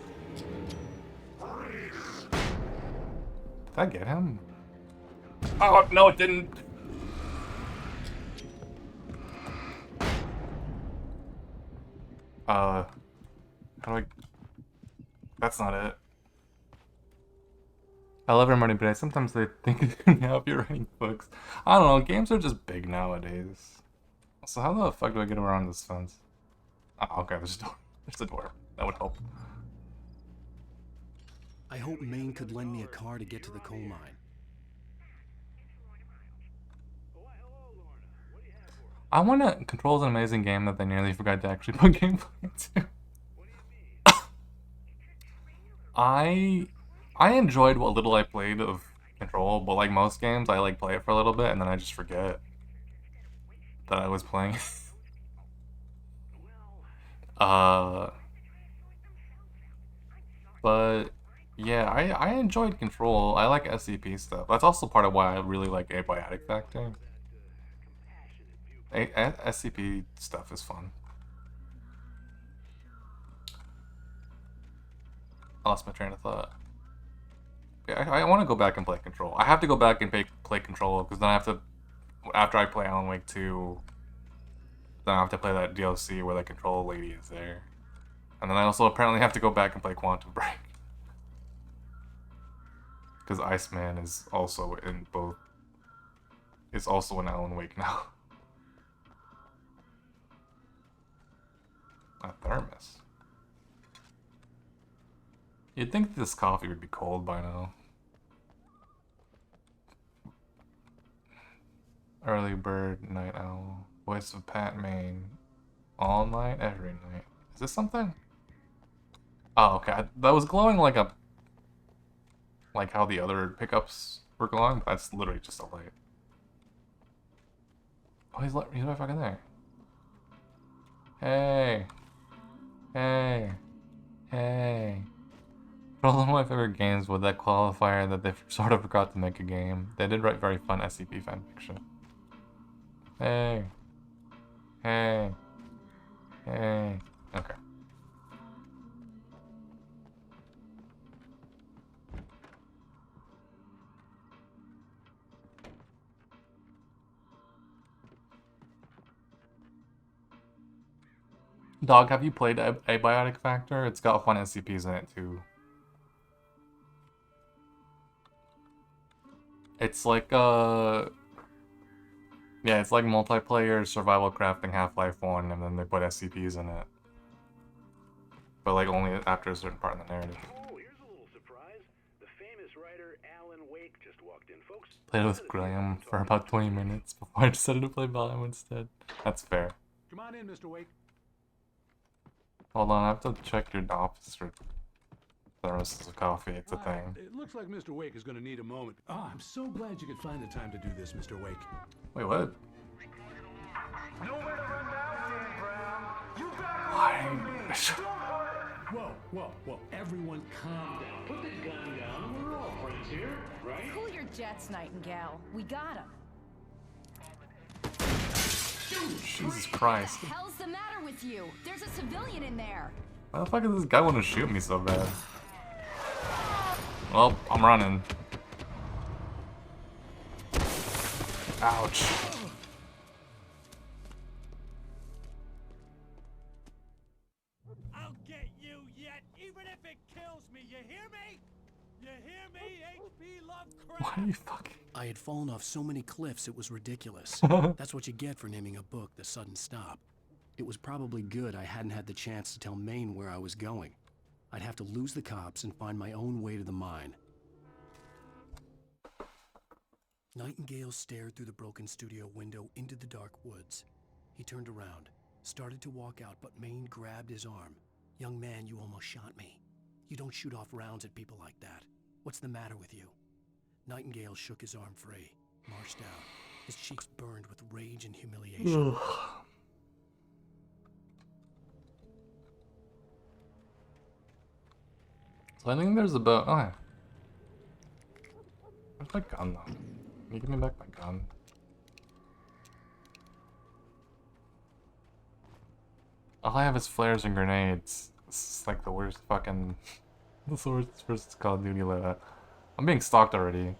Did I get him? Oh, no, it didn't. How do I... That's not it. I love everybody, but sometimes they think you can help you writing books. I don't know, games are just big nowadays. So how the fuck do I get around this fence? Oh, okay, there's a door. There's a door. That would help. I hope Maine could lend me a car to get to the coal mine. I want to Control's an amazing game that they nearly forgot to actually put gameplay into. I enjoyed what little I played of Control, but like most games, I like play it for a little bit and then I just forget that I was playing. But yeah, I enjoyed Control. I like SCP stuff. That's also part of why I really like Abiotic Factor. SCP stuff is fun. I lost my train of thought. Yeah, I want to go back and play Control. I have to go back and play Control because then I have to, after I play Alan Wake 2, then I have to play that DLC where the Control lady is there. And then I also apparently have to go back and play Quantum Break. Because Iceman is also in both. Is also in Alan Wake now. A thermos. You'd think this coffee would be cold by now. Early bird, night owl. Voice of Pat Maine. All night, every night. Is this something? Oh, okay. That was glowing like a... Like how the other pickups were glowing, but that's literally just a light. Oh, he's right fucking there. Hey. Hey. Hey. For one of my favorite games with that qualifier that they sort of forgot to make a game. They did write very fun SCP fanfiction. Hey. Hey. Hey. Okay. Dog, have you played Abiotic Factor? It's got fun SCPs in it too. It's like yeah, it's like multiplayer survival crafting Half-Life 1, and then they put SCPs in it. But like only after a certain part in the narrative. Oh, here's a little surprise. The famous writer Alan Wake just walked in, folks. Played with Graham for about 20 minutes before I decided to play Valheim instead. That's fair. Come on in, Mr. Wake. Hold on, I have to check your office for thermoses of coffee. It's a thing. It looks like Mr. Wake is going to need a moment. Oh, I'm so glad you could find the time to do this, Mr. Wake. Wait, what? Nowhere to run now, Dan Brown. You gotta Why? Whoa. Everyone calm down. Put the gun down. We're all friends here, right? Cool your jets, Nightingale. We got him. Jesus Christ. What the hell's the matter with you? There's a civilian in there. Why the fuck does this guy want to shoot me so bad? Well, I'm running. Ouch. I'll get you yet, even if it kills me. You hear me? You hear me, H.P. Lovecraft? Why are you fucking... I had fallen off so many cliffs it was ridiculous. That's what you get for naming a book The Sudden Stop. It was probably good I hadn't had the chance to tell Maine where I was going. I'd have to lose the cops and find my own way to the mine. Nightingale stared through the broken studio window into the dark woods. He turned around, started to walk out, but Maine grabbed his arm. "Young man, you almost shot me. You don't shoot off rounds at people like that. What's the matter with you?" Nightingale shook his arm free, marched out. His cheeks burned with rage and humiliation. So I think there's about... Oh, yeah. Where's my gun though? Can you give me back my gun? All I have is flares and grenades. This is like the worst fucking... This is the worst first Call of Duty loadout. I'm being stalked already.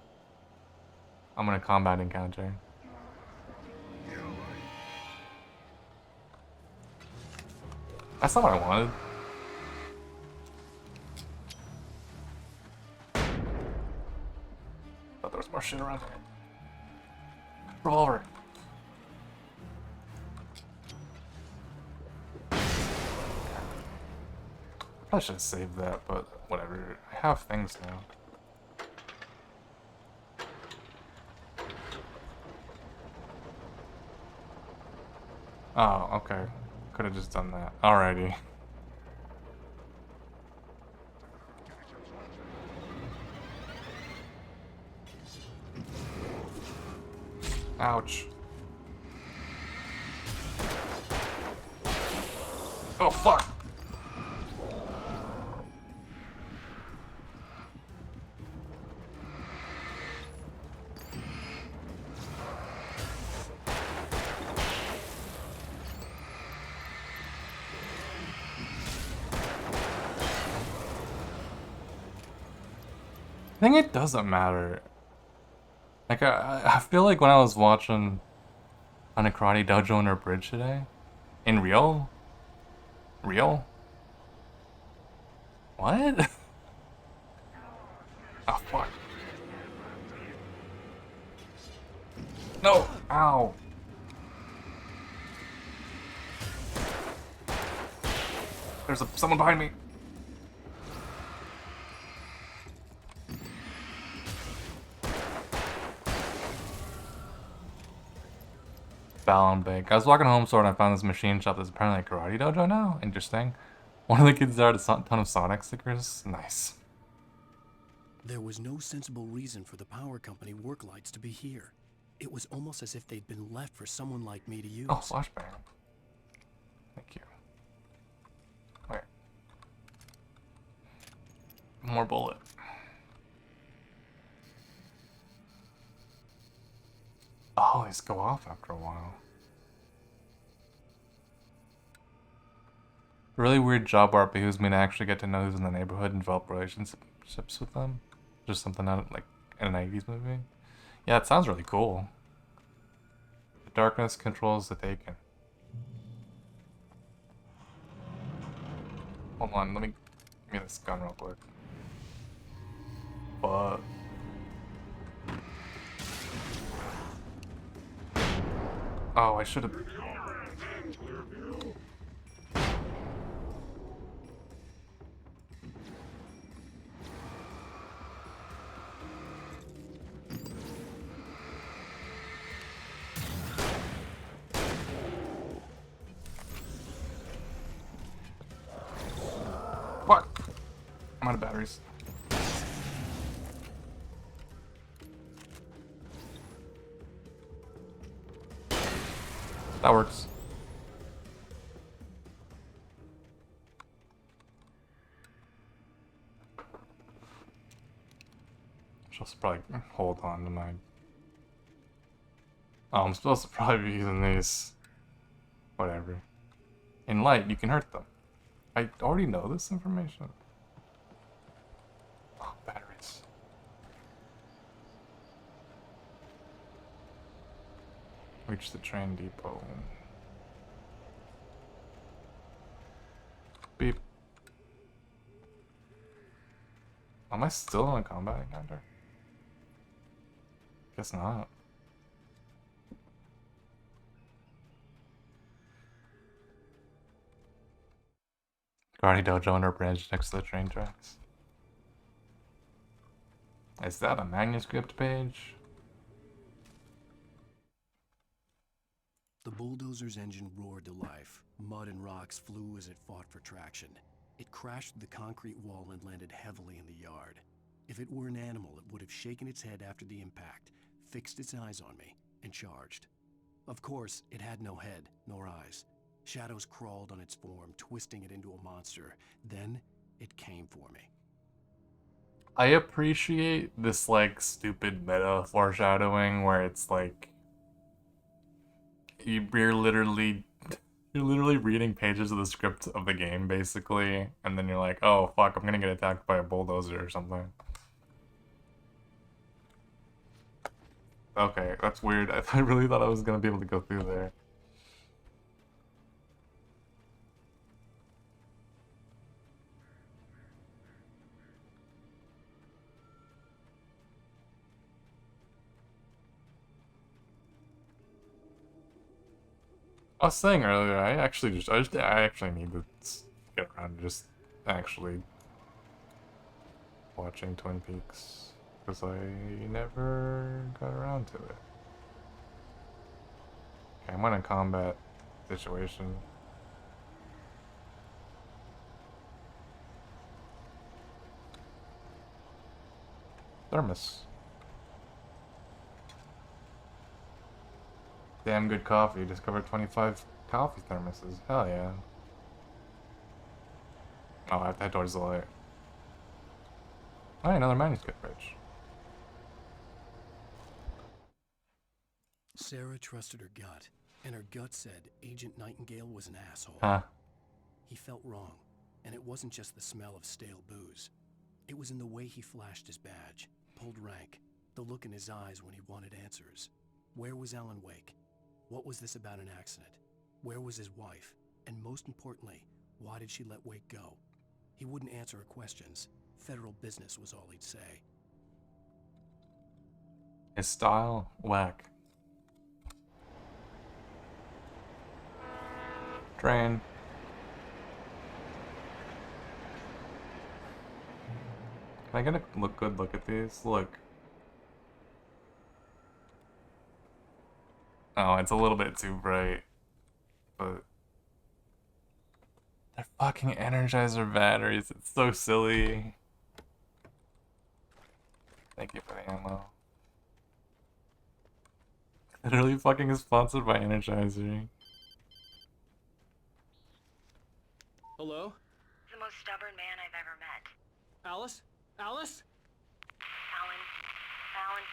I'm in a combat encounter. That's not what I wanted. Thought there was more shit around here. Revolver. I should have saved that, but whatever. I have things now. Oh, okay. Could have just done that. Alrighty. Ouch. Oh, fuck! I think it doesn't matter. Like, I feel like when I was watching on a karate dojo in a bridge today, in real? Real? What? Oh, fuck. No! Ow! There's someone behind me! Fallon Bake. I was walking home store and I found this machine shop that's apparently a karate dojo now. Interesting. One of the kids there had a ton of Sonic stickers. Nice. There was no sensible reason for the power company work lights to be here. It was almost as if they'd been left for someone like me to use. Oh, flashbang. Thank you. Wait. More bullet. Oh, these go off after a while. Really weird job art behooves me to actually get to know who's in the neighborhood and develop relationships with them. Just something out of, like, in an 80s movie. Yeah, it sounds really cool. The darkness controls the taken. Hold on, let me give me this gun real quick. But oh, I should have. Fuck! I'm out of batteries. That works. Should probably hold on to my. Oh, I'm supposed to probably be using these. Whatever. In light, you can hurt them. I already know this information. Oh, batteries. Reach the train depot. Beep. Am I still in a combat encounter? Guess not. Karate dojo under a bridge next to the train tracks. Is that a manuscript page? The bulldozer's engine roared to life. Mud and rocks flew as it fought for traction. It crashed through the concrete wall and landed heavily in the yard. If it were an animal, it would have shaken its head after the impact, fixed its eyes on me, and charged. Of course, it had no head, nor eyes. Shadows crawled on its form, twisting it into a monster. Then, it came for me. I appreciate this, like, stupid meta foreshadowing where it's like you're literally reading pages of the script of the game, basically, and then you're like, oh fuck, I'm gonna get attacked by a bulldozer or something. Okay, that's weird. I really thought I was gonna be able to go through there. I was saying earlier, I actually need to get around to just actually watching Twin Peaks, because I never got around to it. Okay, I'm in a combat situation. Thermos. Damn good coffee. Discovered 25 coffee thermoses. Hell yeah. Oh, I have to head towards the light. Oh, another manuscript page. Sarah trusted her gut, and her gut said Agent Nightingale was an asshole. Huh. He felt wrong, and it wasn't just the smell of stale booze. It was in the way he flashed his badge, pulled rank, the look in his eyes when he wanted answers. Where was Alan Wake? What was this about an accident? Where was his wife? And most importantly, why did she let Wake go? He wouldn't answer her questions. Federal business was all he'd say. His style, whack. Train. Can I get a good look at these? Look. Oh, it's a little bit too bright. But they're fucking Energizer batteries. It's so silly. Thank you for the ammo. Literally fucking sponsored by Energizer. Hello? The most stubborn man I've ever met. Alice? Alice? Alan. Alan.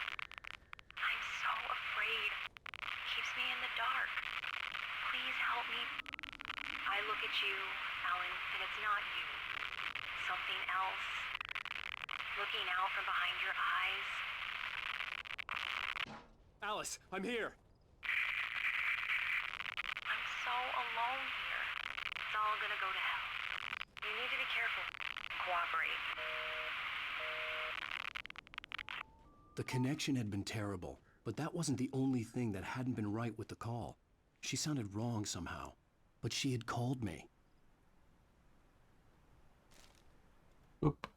I'm so afraid. Keeps me in the dark. Please help me. I look at you, Alan, and it's not you. Something else. Looking out from behind your eyes. Alice, I'm here. I'm so alone here. It's all gonna go to hell. You need to be careful. Cooperate. The connection had been terrible, but that wasn't the only thing that hadn't been right with the call. She sounded wrong somehow, but she had called me. Oop.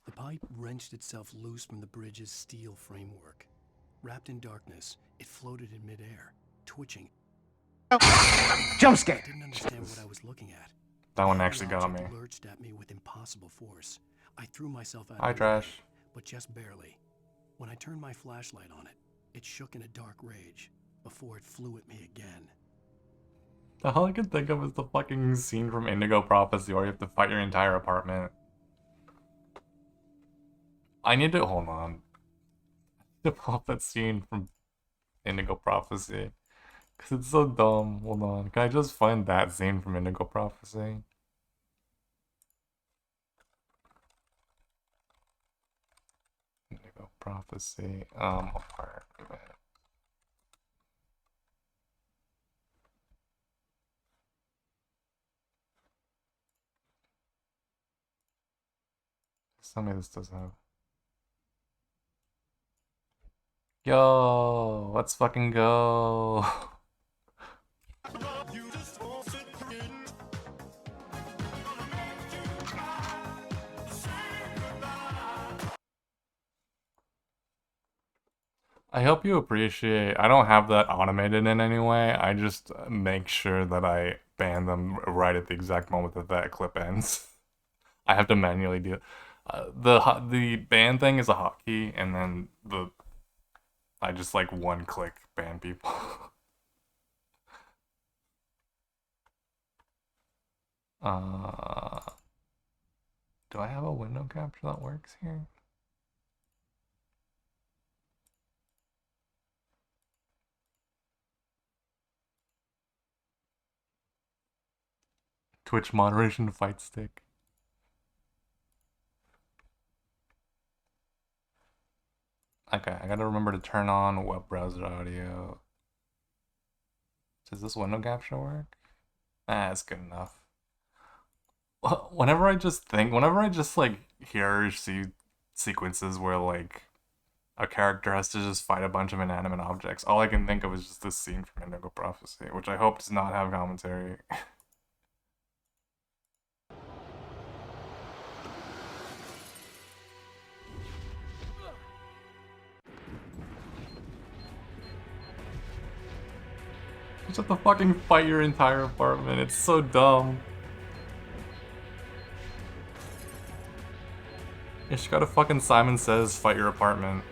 The pipe wrenched itself loose from the bridge's steel framework. Wrapped in darkness, it floated in midair, twitching. Jump scare! I didn't understand what I was looking at. That one actually got me. It lurched at me with impossible force. I threw myself out Hi, of the way, Trash. but just barely. When I turned my flashlight on it, it shook in a dark rage before it flew at me again. All I can think of is the fucking scene from Indigo Prophecy where you have to fight your entire apartment. I need to hold on. To pull up that scene from Indigo Prophecy. Cause it's so dumb. Hold on. Can I just find that scene from Indigo Prophecy? Indigo Prophecy. Apart. Tell me this does have. Yo, let's fucking go. I hope you appreciate, I don't have that automated in any way. I just make sure that I ban them right at the exact moment that that clip ends. I have to manually do it. The ban thing is a hotkey, and then I just like one click ban people. Do I have a window capture that works here? Twitch moderation fight stick. Okay, I gotta remember to turn on web browser audio. Does this window capture work? Ah, it's good enough. Whenever I just like hear or see sequences where like a character has to just fight a bunch of inanimate objects, all I can think of is just this scene from Indigo Prophecy, which I hope does not have commentary. You just have to fucking fight your entire apartment. It's so dumb. You just gotta fucking Simon Says fight your apartment.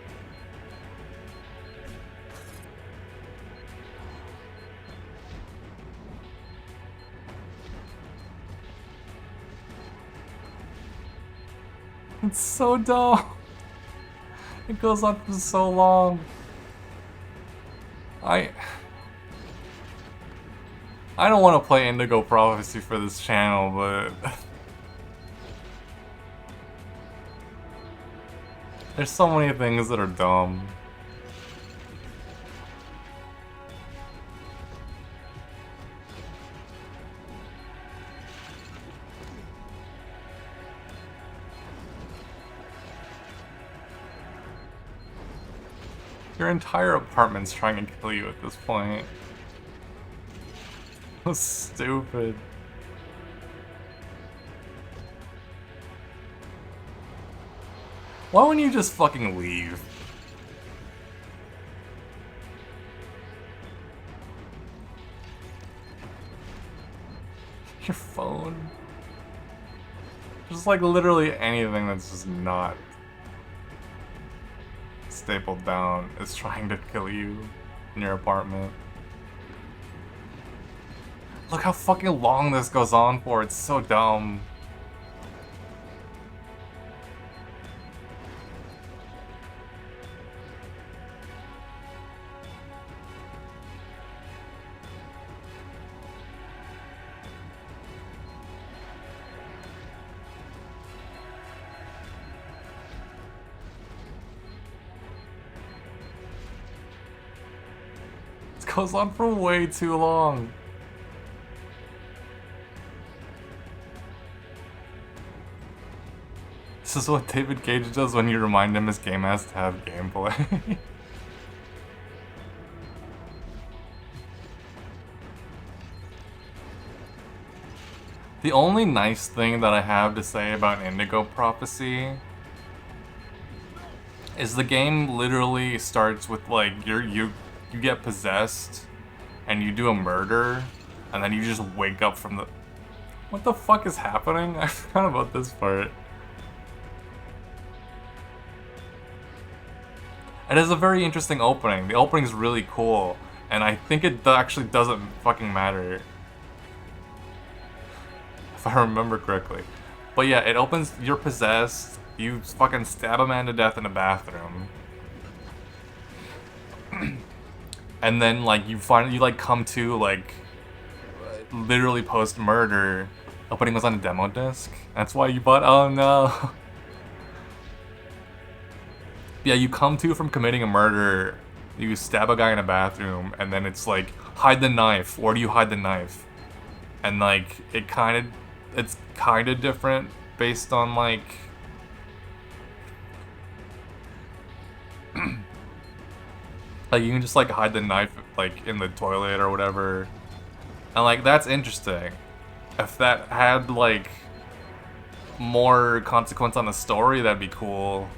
It's so dumb. It goes on for so long. I don't want to play Indigo Prophecy for this channel, but There's so many things that are dumb. Your entire apartment's trying to kill you at this point. So stupid. Why wouldn't you just fucking leave? Your phone. Just like literally anything that's just not stapled down is trying to kill you in your apartment. Look how fucking long this goes on for, it's so dumb. It goes on for way too long. This is what David Cage does when you remind him his game has to have gameplay. The only nice thing that I have to say about Indigo Prophecy is the game literally starts with like you get possessed and you do a murder and then you just wake up from the... What the fuck is happening? I forgot about this part. It has a very interesting opening. The opening is really cool, and I think it actually doesn't fucking matter. If I remember correctly. But yeah, it opens, you're possessed, you fucking stab a man to death in a bathroom. And then like you like come to like literally post-murder. Opening was on a demo disc. That's why you bought, oh no. Yeah, you come to from committing a murder, you stab a guy in a bathroom, and then it's like, hide the knife. Where do you hide the knife? And like, it's kind of different based on like... like, you can just like hide the knife like in the toilet or whatever. And like, that's interesting. If that had like more consequence on the story, that'd be cool.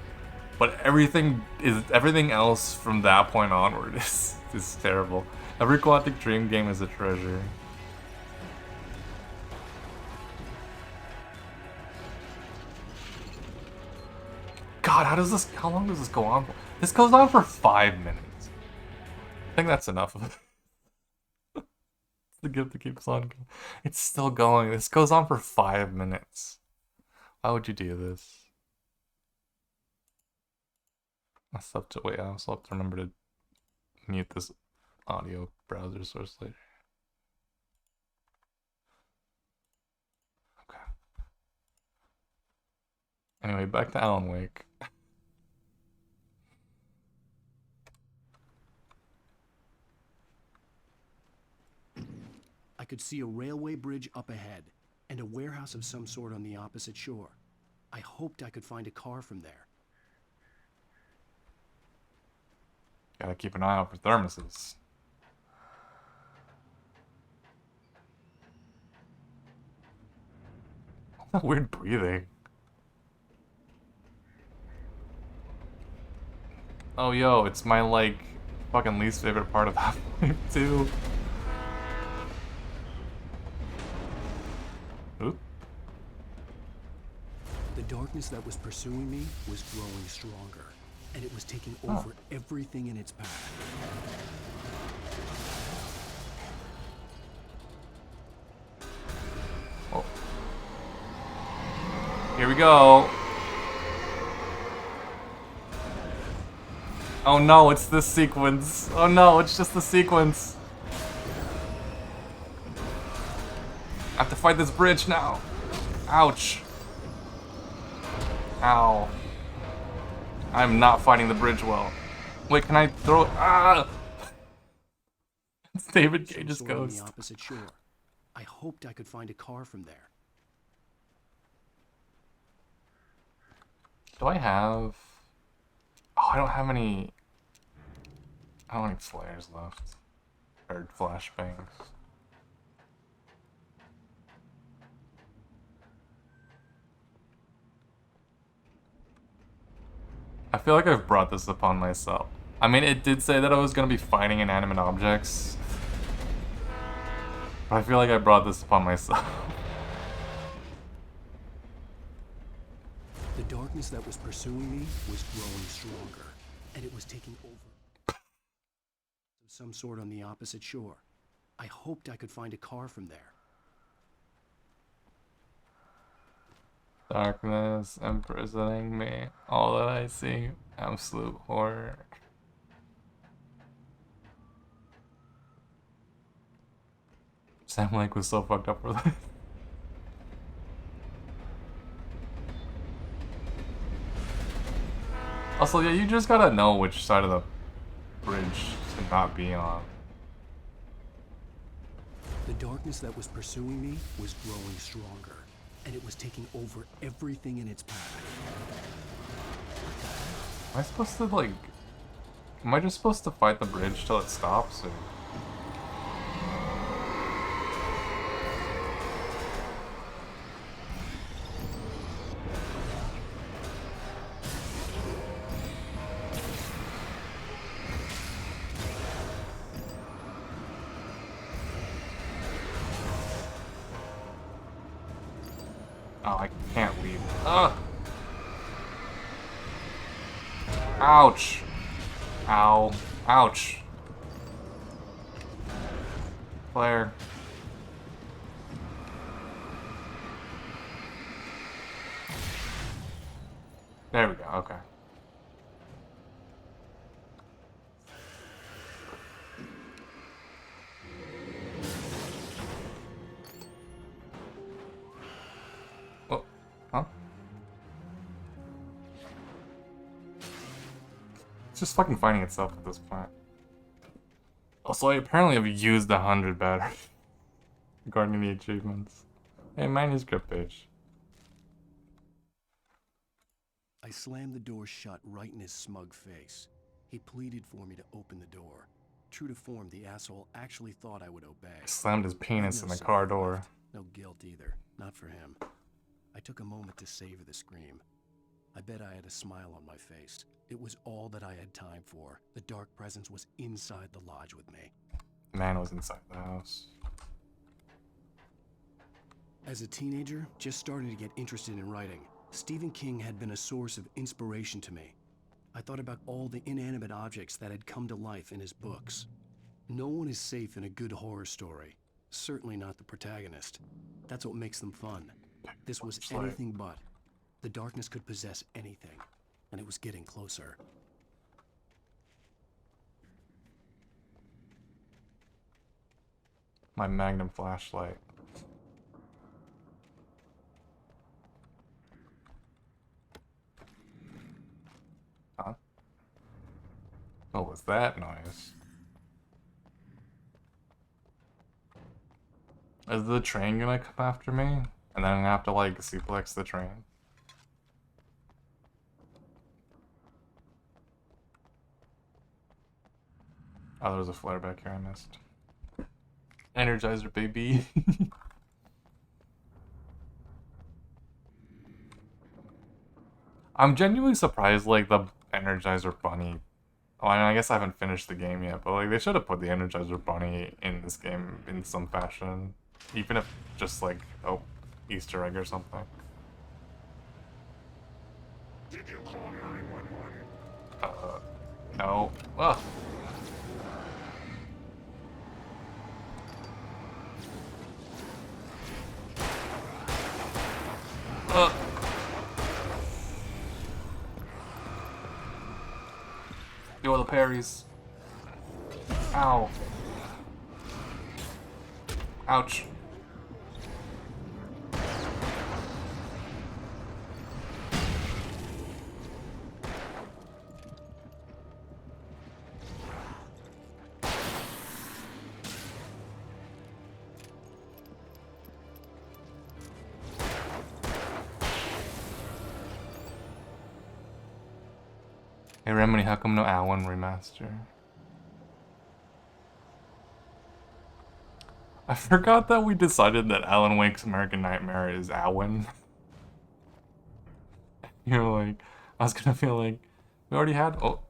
But everything else from that point onward is terrible. Every Quantic Dream game is a treasure. God, how long does this go on for? This goes on for 5 minutes. I think that's enough of it. It's the gift that keeps on going. It's still going. This goes on for 5 minutes. Why would you do this? I also have to remember to mute this audio browser source later. Okay. Anyway, back to Alan Wake. I could see a railway bridge up ahead, and a warehouse of some sort on the opposite shore. I hoped I could find a car from there. Gotta keep an eye out for thermoses. That weird breathing. Oh yo, it's my like fucking least favorite part of Half-Life 2. Oop. The darkness that was pursuing me was growing stronger, and it was taking over everything in its path. Oh. Here we go. Oh no, it's this sequence. Oh no, it's just the sequence. I have to fight this bridge now. Ouch. Ow. I'm not fighting the bridge well. Wait, can I throw it? Ah! It's David Cage's Some sort on the ghost. opposite shore. I hoped I could find a car from there. Do I have... Oh, I don't have any... I don't have any flares left. Or flashbangs. I feel like I've brought this upon myself. I mean, it did say that I was going to be fighting inanimate objects. But I feel like I brought this upon myself. The darkness that was pursuing me was growing stronger, and it was taking over. Some sort on the opposite shore. I hoped I could find a car from there. Darkness imprisoning me. All that I see, absolute horror. Sam Lake was so fucked up for this. Also, yeah, you just gotta know which side of the bridge to not be on. The darkness that was pursuing me was growing stronger, and it was taking over everything in its path. Am I supposed to, like... Am I just supposed to fight the bridge till it stops, or... Oh, I can't leave. Ugh! Ouch! Ow. Ouch. Flare. There we go, okay. Oh, huh? It's just fucking finding itself at this point. Also, I apparently have used 100 batteries. According to the achievements. Hey, manuscript page. I slammed the door shut right in his smug face. He pleaded for me to open the door. True to form, the asshole actually thought I would obey. Slammed his penis in the car door. No guilt either. Not for him. I took a moment to savor the scream. I bet I had a smile on my face. It was all that I had time for. The dark presence was inside the lodge with me. The man was inside the house. As a teenager, just starting to get interested in writing, Stephen King had been a source of inspiration to me. I thought about all the inanimate objects that had come to life in his books. No one is safe in a good horror story. Certainly not the protagonist. That's what makes them fun. This was anything but. The darkness could possess anything, and it was getting closer. My magnum flashlight. Huh? What was that noise? Is the train gonna come after me? And then I'm gonna have to, like, suplex the train? Oh, there's a flare back here I missed. Energizer, baby. I'm genuinely surprised, like, the Energizer Bunny... Oh, I mean, I guess I haven't finished the game yet, but, like, they should have put the Energizer Bunny in this game in some fashion. Even if just, like, oh, Easter egg or something. Did you call 911? No. Ugh. Yo, the parries. Ow. Ouch. Hey Remedy, how come no Awan remaster? I forgot that we decided that Alan Wake's American Nightmare is Awan. You're like, I was gonna feel like, we already had, oh.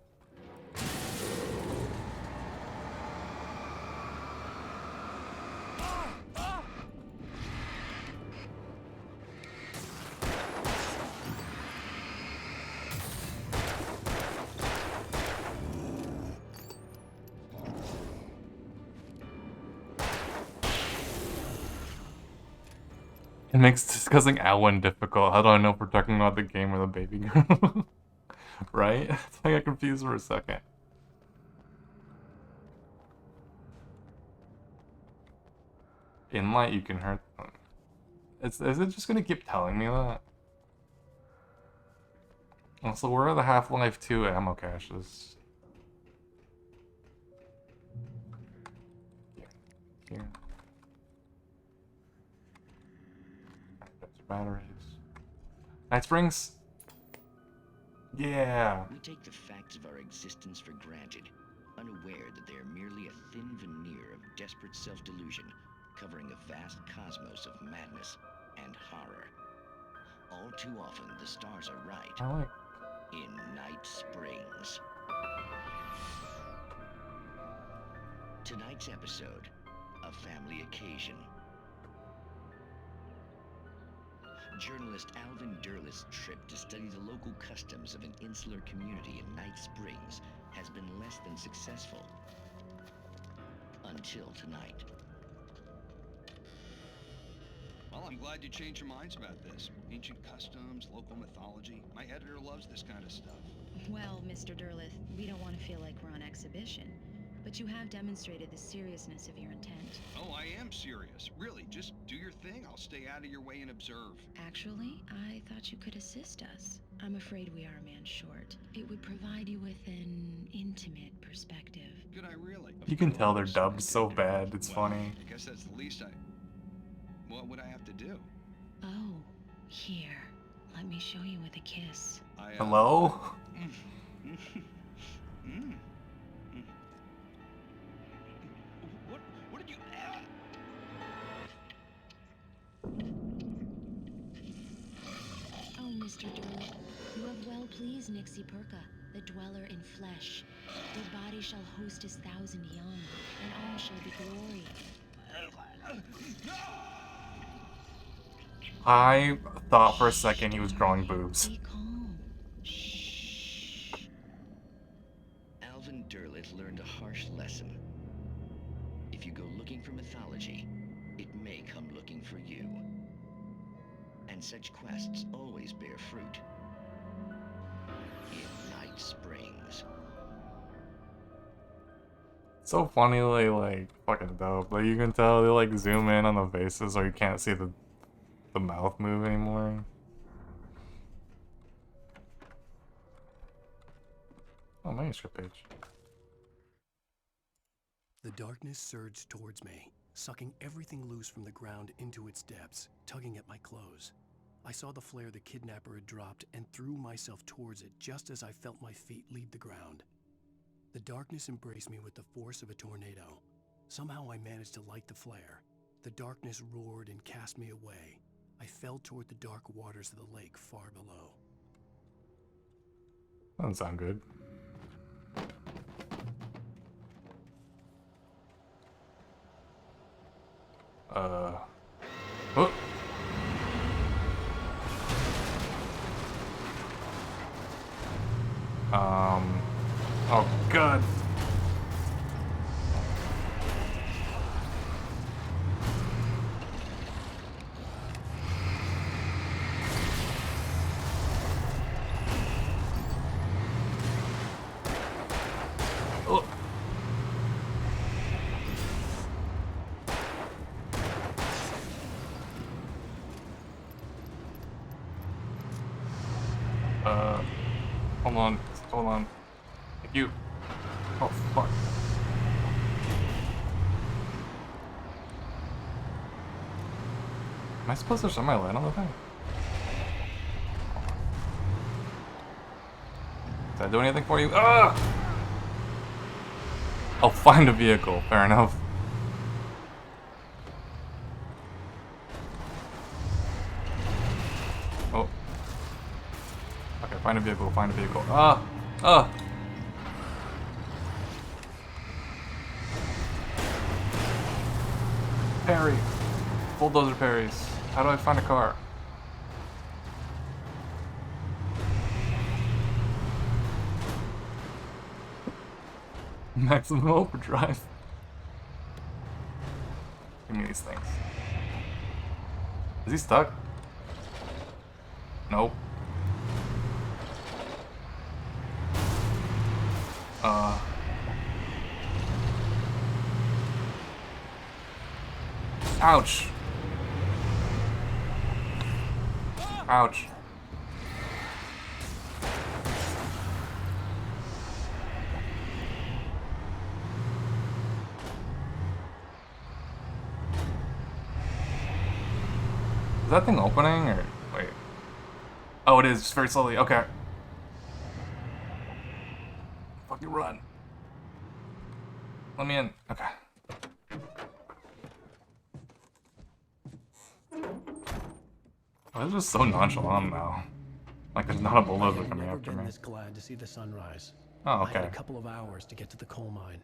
It makes discussing Awan difficult. How do I know if we're talking about the game or the baby girl? Right? I got confused for a second. In light, you can hurt them. Is it just gonna keep telling me that? Also, where are the Half-Life 2 ammo caches? Here. Batteries. Night Springs? Yeah. We take the facts of our existence for granted, unaware that they are merely a thin veneer of desperate self-delusion, covering a vast cosmos of madness and horror. All too often, the stars are right. In Night Springs. Tonight's episode, a family occasion. Journalist Alvin Derleth's trip to study the local customs of an insular community in Night Springs has been less than successful. Until tonight. Well, I'm glad you changed your minds about this. Ancient customs, local mythology. My editor loves this kind of stuff. Well, Mr. Derleth, we don't want to feel like we're on exhibition, but you have demonstrated the seriousness of your intent. Oh, I am serious. Really, just do your thing. I'll stay out of your way and observe. Actually, I thought you could assist us. I'm afraid we are a man short. It would provide you with an intimate perspective. Could I really? You can tell they're dubbed so bad, it's funny. I guess that's the least What would I have to do? Oh, here. Let me show you with a kiss. Hello? What did you... Oh, Mr. Derleth, you have well pleased Nixie Perka, the dweller in flesh. Their body shall host his 1,000 young, and all shall be glory. I thought for a second he was growing boobs. Alvin Derleth learned a harsh lesson. If you go looking for mythology, it may come looking for you. And such quests always bear fruit. In Night Springs. So funny, like fucking dope. Like you can tell they like zoom in on the faces, or you can't see the mouth move anymore. Oh, manuscript page. The darkness surged towards me, sucking everything loose from the ground into its depths, tugging at my clothes. I saw the flare the kidnapper had dropped and threw myself towards it just as I felt my feet leave the ground. The darkness embraced me with the force of a tornado. Somehow I managed to light the flare. The darkness roared and cast me away. I fell toward the dark waters of the lake far below. Doesn't sound good. Oh. Oh god. Oh. Hold on. Thank you. Oh, fuck. Am I supposed to shine my light on the thing? Did I do anything for you? Ah! Oh, find a vehicle. Fair enough. Oh. Okay, find a vehicle, find a vehicle. Ah! Ah! Parry! Bulldozer parries. How do I find a car? Maximum overdrive. Give me these things. Is he stuck? Nope. Ouch. Ouch. Is that thing opening or wait? Oh, it is just very slowly. Okay. Fucking run. Let me in. Okay. Oh, it's just so nonchalant now. Like there's not a bulldozer coming Never after been me. this glad to see the sunrise. Oh, I had a okay. couple of hours to get to the coal mine.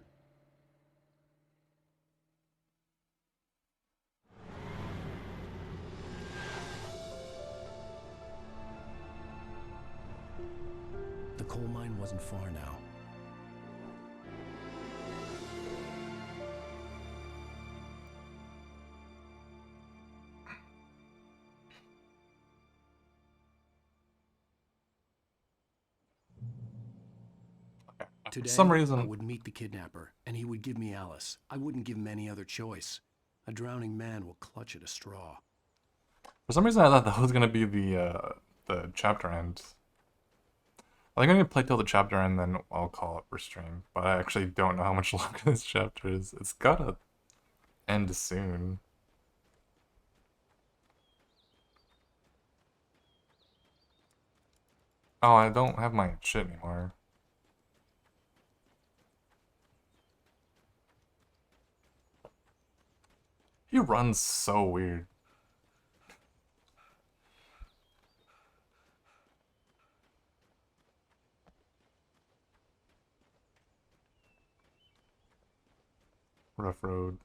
The coal mine wasn't far now. Today, For some reason, I would meet the kidnapper, and he would give me Alice. I wouldn't give him any other choice. A drowning man will clutch at a straw. for some reason I thought that was gonna be the chapter end. I think I'm gonna play till the chapter end, then I'll call it for stream. But I actually don't know how much longer this chapter is. It's gotta end soon. Oh, I don't have my shit anymore. He runs so weird. Rough road.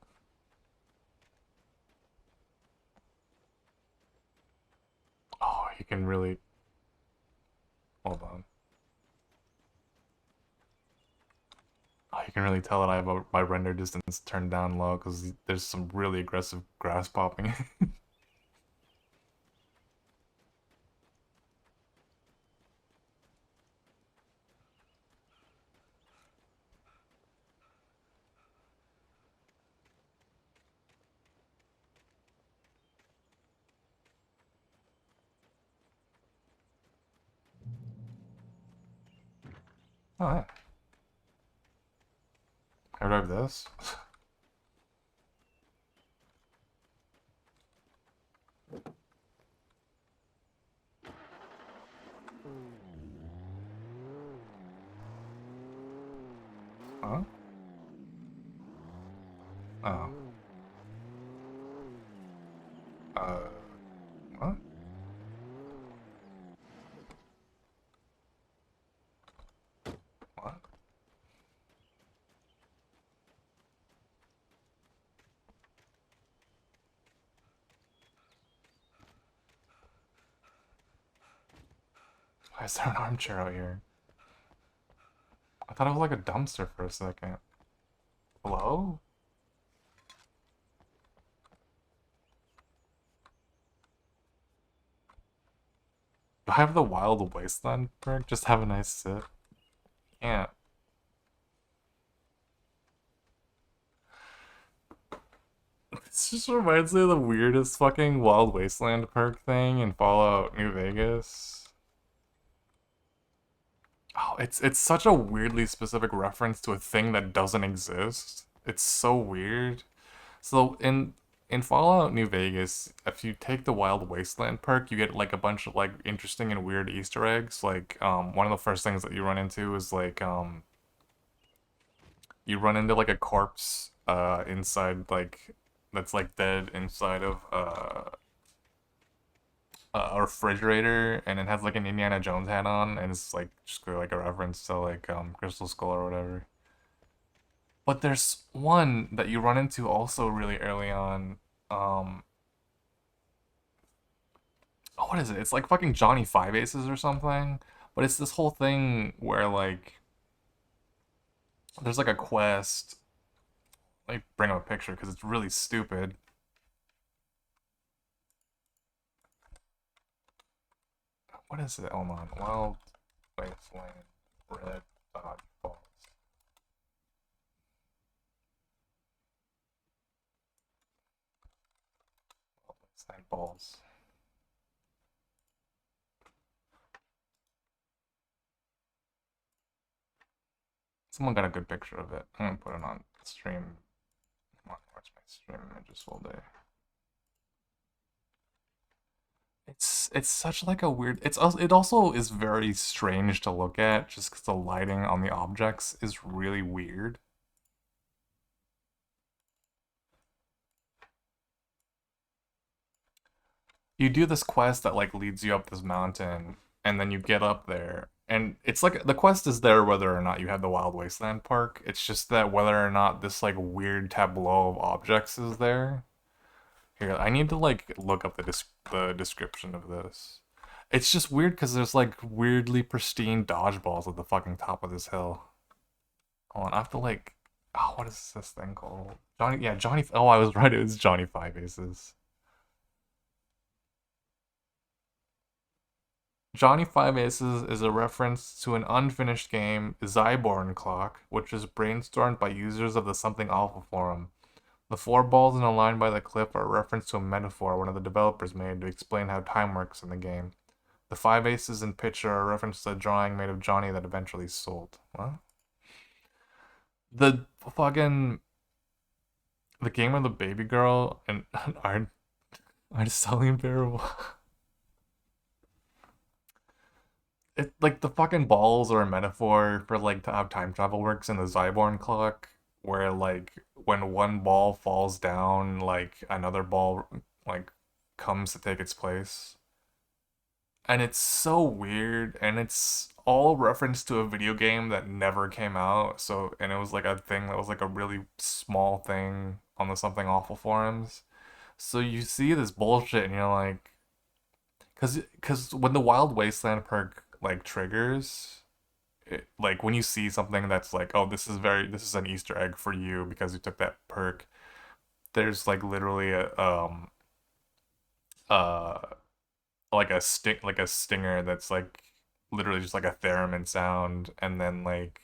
Oh, he can really... Hold on. Oh, you can really tell that I have my render distance turned down low because there's some really aggressive grass popping. Oh, yeah. Can I drive this? Huh? Oh. What? What? Why is there an armchair out here? I thought it was like a dumpster for a second. Hello? Do I have the Wild Wasteland perk? Just have a nice sit? Can't. This just reminds me of the weirdest fucking Wild Wasteland perk thing in Fallout New Vegas. Oh, it's such a weirdly specific reference to a thing that doesn't exist. It's so weird. So in Fallout New Vegas, if you take the Wild Wasteland perk, you get like a bunch of like interesting and weird Easter eggs. Like one of the first things that you run into is like you run into like a corpse inside like that's like dead inside of a refrigerator, and it has like an Indiana Jones hat on, and it's like just like a reference to like Crystal Skull or whatever. But there's one that you run into also really early on. Oh, what is it? It's like fucking Johnny Five Aces or something. But it's this whole thing where like there's like a quest. Let me bring up a picture because it's really stupid. What is it? Hold on. Wild Wasteland Red Dot Balls. Wild Wasteland Balls. Someone got a good picture of it. I'm gonna put it on stream. Come on, where's my stream images all day? It's such like a weird. It also is very strange to look at just because the lighting on the objects is really weird. You do this quest that like leads you up this mountain, and then you get up there, and it's like the quest is there whether or not you have the Wild Wasteland Park. It's just that whether or not this like weird tableau of objects is there. Here, I need to like look up the description of this. It's just weird because there's like weirdly pristine dodgeballs at the fucking top of this hill. Hold on, I have to like, oh, what is this thing called? Johnny, yeah, Johnny. Oh, I was right. It was Johnny Five Aces. Johnny Five Aces is a reference to an unfinished game, Zyborn Clock, which is brainstormed by users of the Something Awful forum. The four balls in a line by the cliff are a reference to a metaphor one of the developers made to explain how time works in the game. The five aces in picture are a reference to a drawing made of Johnny that eventually sold. What? The fucking the game of the baby girl and aren't selling unbearable. It like the fucking balls are a metaphor for like how time travel works in the Zyborn clock, where like when one ball falls down, like another ball like comes to take its place. And it's so weird, and it's all reference to a video game that never came out. So, and it was like a thing that was like a really small thing on the Something Awful forums. So you see this bullshit, and you're like, cause when the Wild Wasteland perk like triggers, like when you see something that's like, oh, this is an Easter egg for you because you took that perk. There's like literally a uh like a stinger that's like literally just like a theremin sound, and then like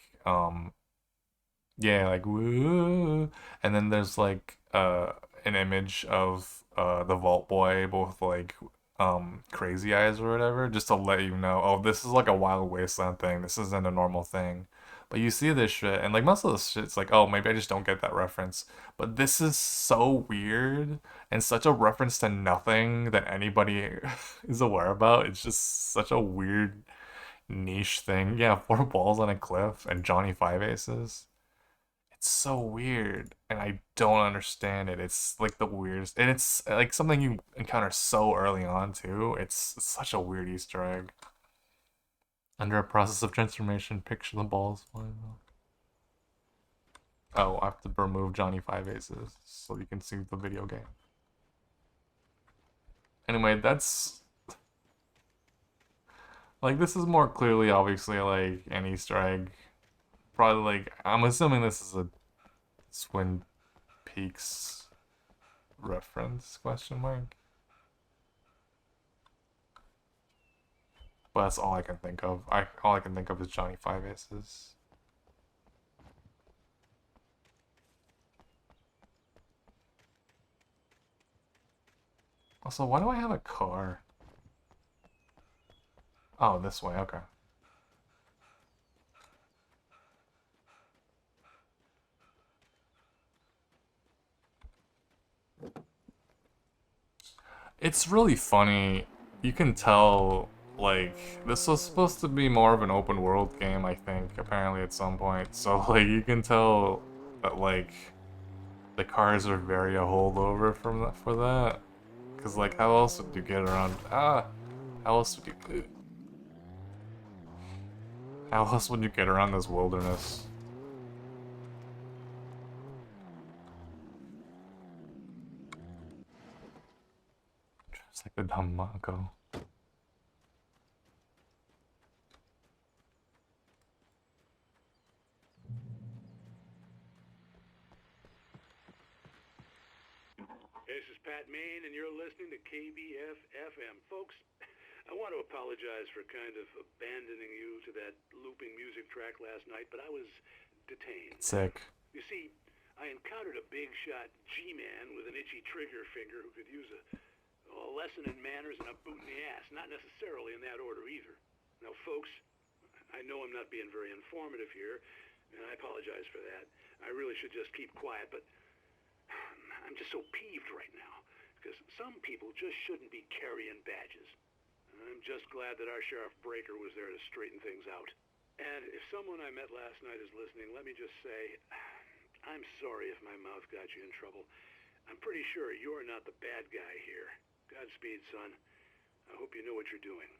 yeah, like woo, and then there's like an image of the Vault Boy, both like crazy eyes or whatever, just to let you know, oh, this is like a Wild Wasteland thing, this isn't a normal thing. But you see this shit, and like most of this shit's like, oh, maybe I just don't get that reference. But this is so weird and such a reference to nothing that anybody is aware about. It's just such a weird niche thing. Yeah, four balls on a cliff and Johnny Five Aces. It's so weird, and I don't understand it. It's like the weirdest, and it's like something you encounter so early on too. It's such a weird Easter egg. Under a process of transformation, picture the balls flying off. Oh, I have to remove Johnny Five Aces so you can see the video game. Anyway, that's like this is more clearly obviously like an Easter egg. Probably like I'm assuming this is a Twin Peaks reference question mark. But that's all I can think of. All I can think of is Johnny Five Aces. Also, why do I have a car? Oh, this way, okay. It's really funny. You can tell, like, this was supposed to be more of an open world game, I think, apparently at some point. So, like, you can tell that, like, the cars are very a holdover from that, for that. Because, like, how else would you get around? How else would you... How else would you get around this wilderness? Just like the dumb Mako. This is Pat Main, and you're listening to KBF FM. Folks, I want to apologize for kind of abandoning you to that looping music track last night, but I was detained. Sick. You see, I encountered a big shot G-man with an itchy trigger finger who could use a lesson in manners and a boot in the ass. Not necessarily in that order either. Now, folks, I know I'm not being very informative here, and I apologize for that. I really should just keep quiet, but I'm just so peeved right now, because some people just shouldn't be carrying badges. I'm just glad that our Sheriff Breaker was there to straighten things out. And if someone I met last night is listening, let me just say, I'm sorry if my mouth got you in trouble. I'm pretty sure you're not the bad guy here. Godspeed, son. I hope you know what you're doing.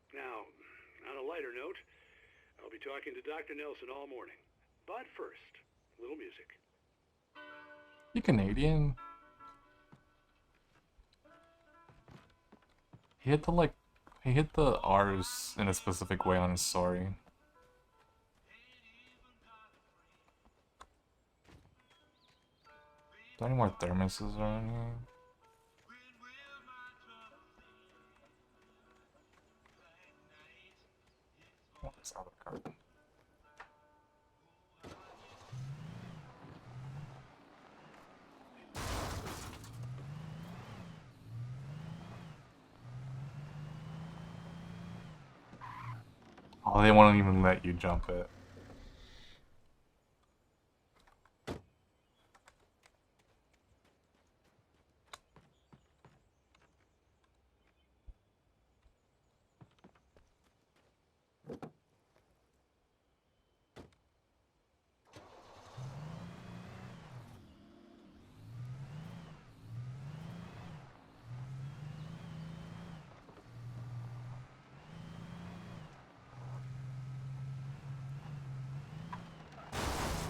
Now, on a lighter note, I'll be talking to Dr. Nelson all morning. But first, a little music. You Canadian? He hit the, like, he hit the R's in a specific way on his sorry. Are there any more thermoses around here? Oh, it's out of the card. Oh, they won't even let you jump it.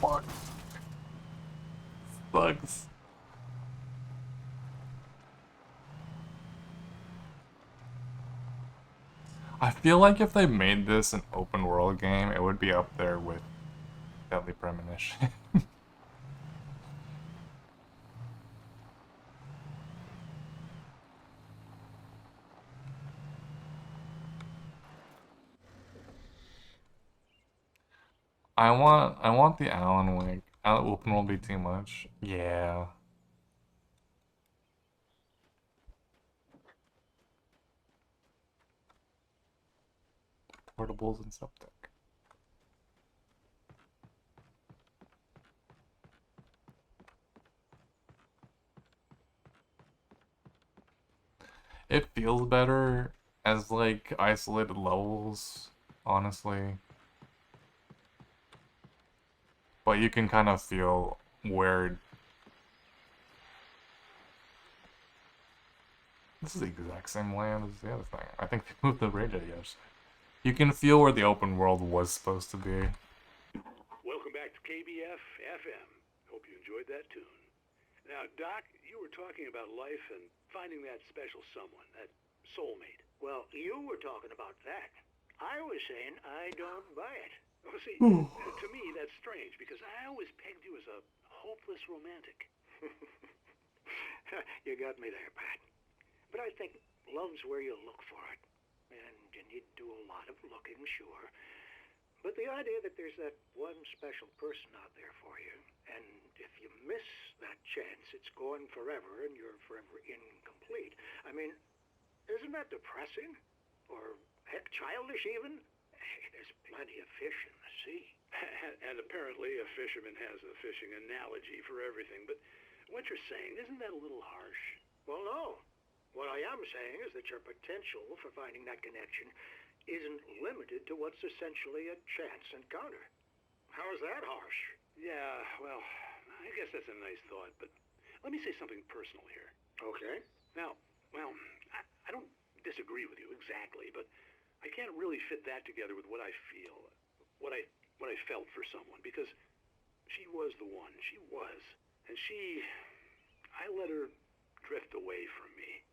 Fuck. Sucks. I feel like if they made this an open world game, it would be up there with Deadly Premonition. I want the Alan Wake. Open world be too much. Yeah. Portables and septic. It feels better as like isolated levels, honestly. But you can kind of feel where... This is the exact same land as the other thing. I think they moved the range yes. You can feel where the open world was supposed to be. Welcome back to KBF FM. Hope you enjoyed that tune. Now, Doc, you were talking about life and finding that special someone, that soulmate. Well, you were talking about that. I was saying I don't buy it. Well, see, to me, that's strange, because I always pegged you as a hopeless romantic. You got me there, Pat. But I think love's where you look for it. And you need to do a lot of looking, sure. But the idea that there's that one special person out there for you, and if you miss that chance, it's gone forever, and you're forever incomplete. I mean, isn't that depressing? Or, heck, childish even? Hey, there's plenty of fish in the sea. And apparently a fisherman has a fishing analogy for everything. But what you're saying, isn't that a little harsh? Well, no. What I am saying is that your potential for finding that connection isn't limited to what's essentially a chance encounter. How is that harsh? Yeah, well, I guess that's a nice thought, but let me say something personal here. Okay. Now, well, I don't disagree with you exactly, but I can't really fit that together with what I feel, what I felt for someone, because she was the one. She was. And I let her drift away from me.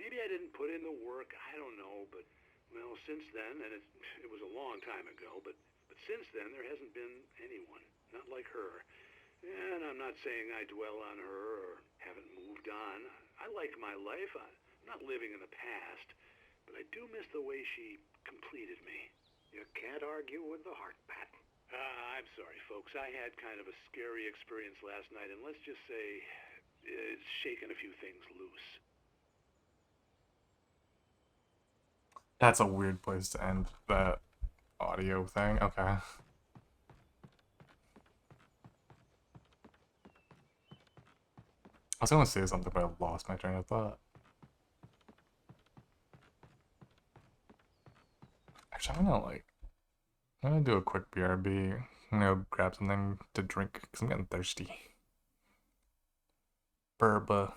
Maybe I didn't put in the work, I don't know, but, well, since then, and it was a long time ago, but since then there hasn't been anyone, not like her. And I'm not saying I dwell on her or haven't moved on. I like my life. I'm not living in the past, but I do miss the way she completed me. You can't argue with the heart, Pat. I'm sorry, folks. I had kind of a scary experience last night, and let's just say it's shaken a few things loose. That's a weird place to end that audio thing. Okay. I was gonna say something, but I lost my train of thought. Actually, I'm gonna do a quick BRB. I'm gonna go grab something to drink because I'm getting thirsty. Burba.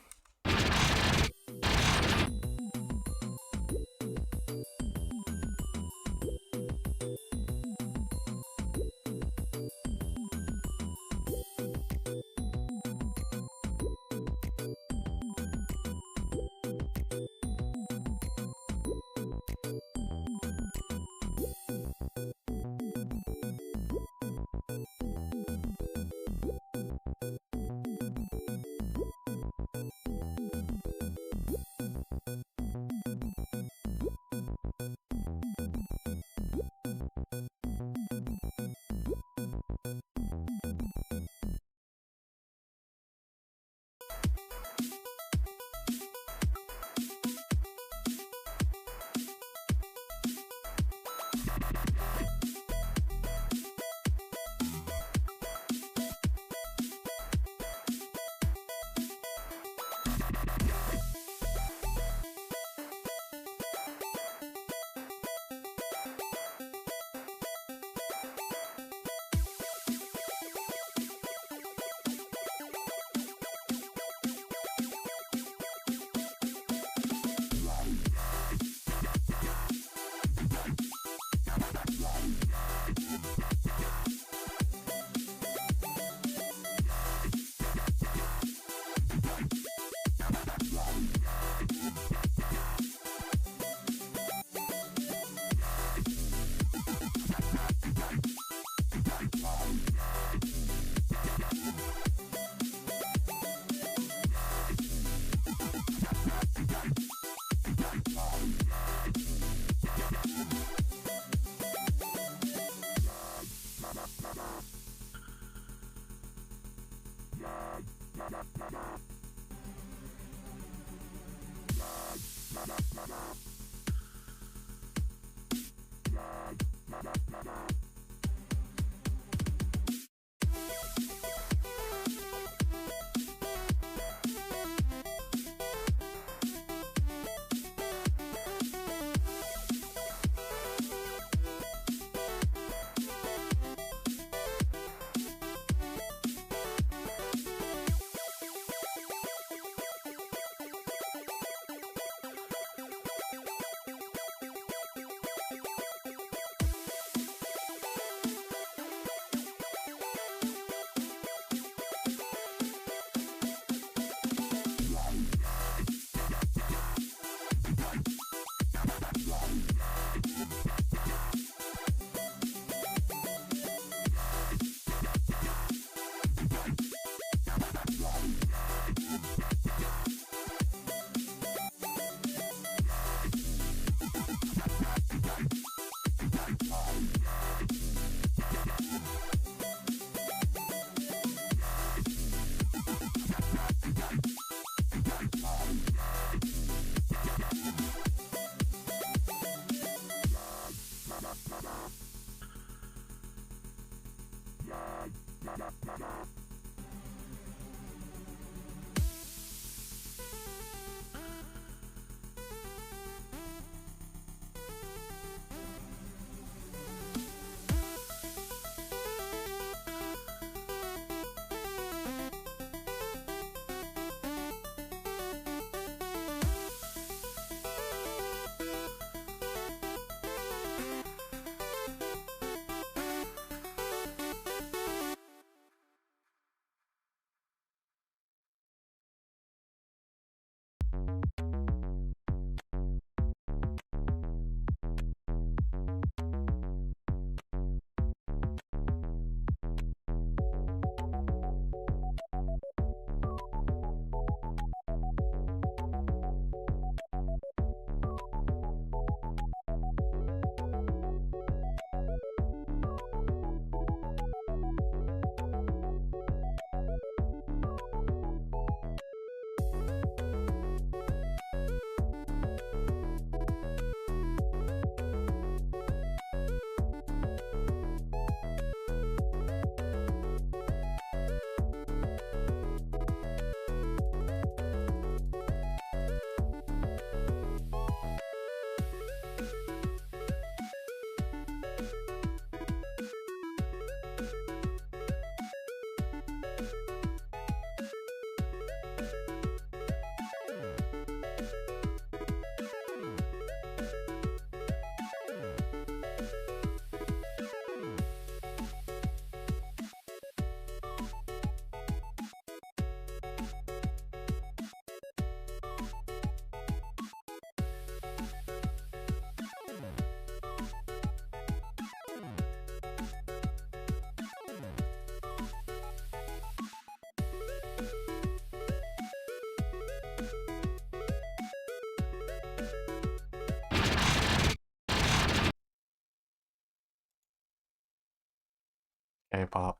K-pop.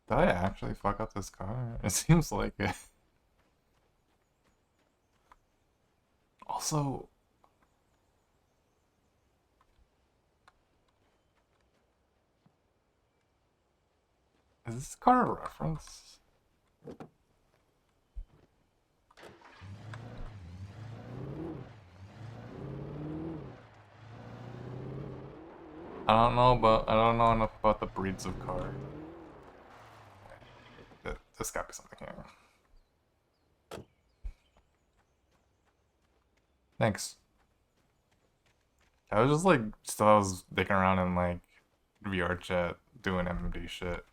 Did I actually fuck up this car? It seems like it. Also, is this car a reference? I don't know enough about the breeds of car. There's gotta be something here. Thanks. I was just like, still I was dicking around in like VR chat doing MMD shit,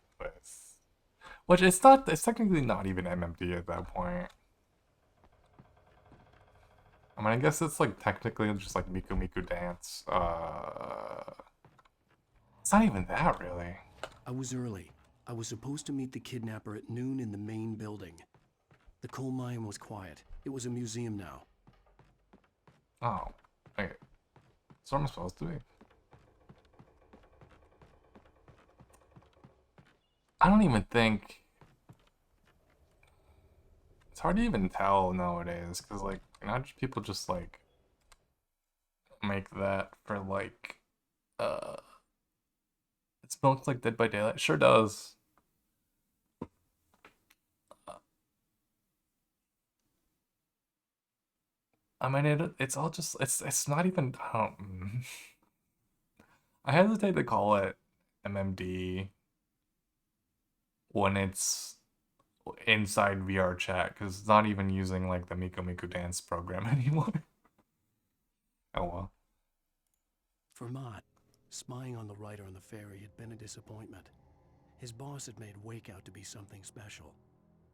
which it's not, it's technically not even MMD at that point. I mean, I guess it's like technically just like Miku Miku Dance. It's not even that really. I was early. I was supposed to meet the kidnapper at noon in the main building. The coal mine was quiet. It was a museum now. Oh, okay. So what am I supposed to be? I don't even think... It's hard to even tell nowadays, because, like, not just people just, like, make that for, like, it smells like Dead by Daylight. It sure does. I mean, it's all just, it's not even, I hesitate to call it MMD when it's inside VR chat, because it's not even using, like, the Miku Miku Dance program anymore. Oh well. For Mott, spying on the writer on the ferry had been a disappointment. His boss had made Wake out to be something special,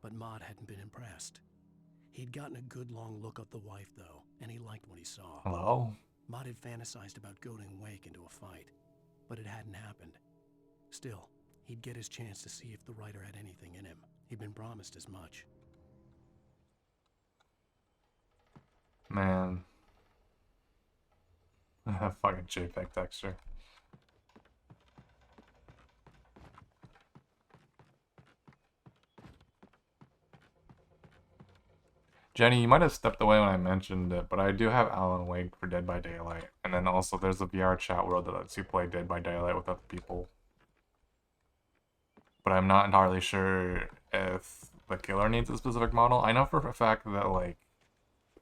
but Mott hadn't been impressed. He'd gotten a good long look at the wife, though, and he liked what he saw. Hello? Mott had fantasized about goading Wake into a fight, but it hadn't happened. Still, he'd get his chance to see if the writer had anything in him. He'd been promised as much. Man. Fucking JPEG texture. Jenny, you might have stepped away when I mentioned it, but I do have Alan Wake for Dead by Daylight. And then also there's a VR chat world that lets you play Dead by Daylight with other people. But I'm not entirely sure if the killer needs a specific model. I know for a fact that, like,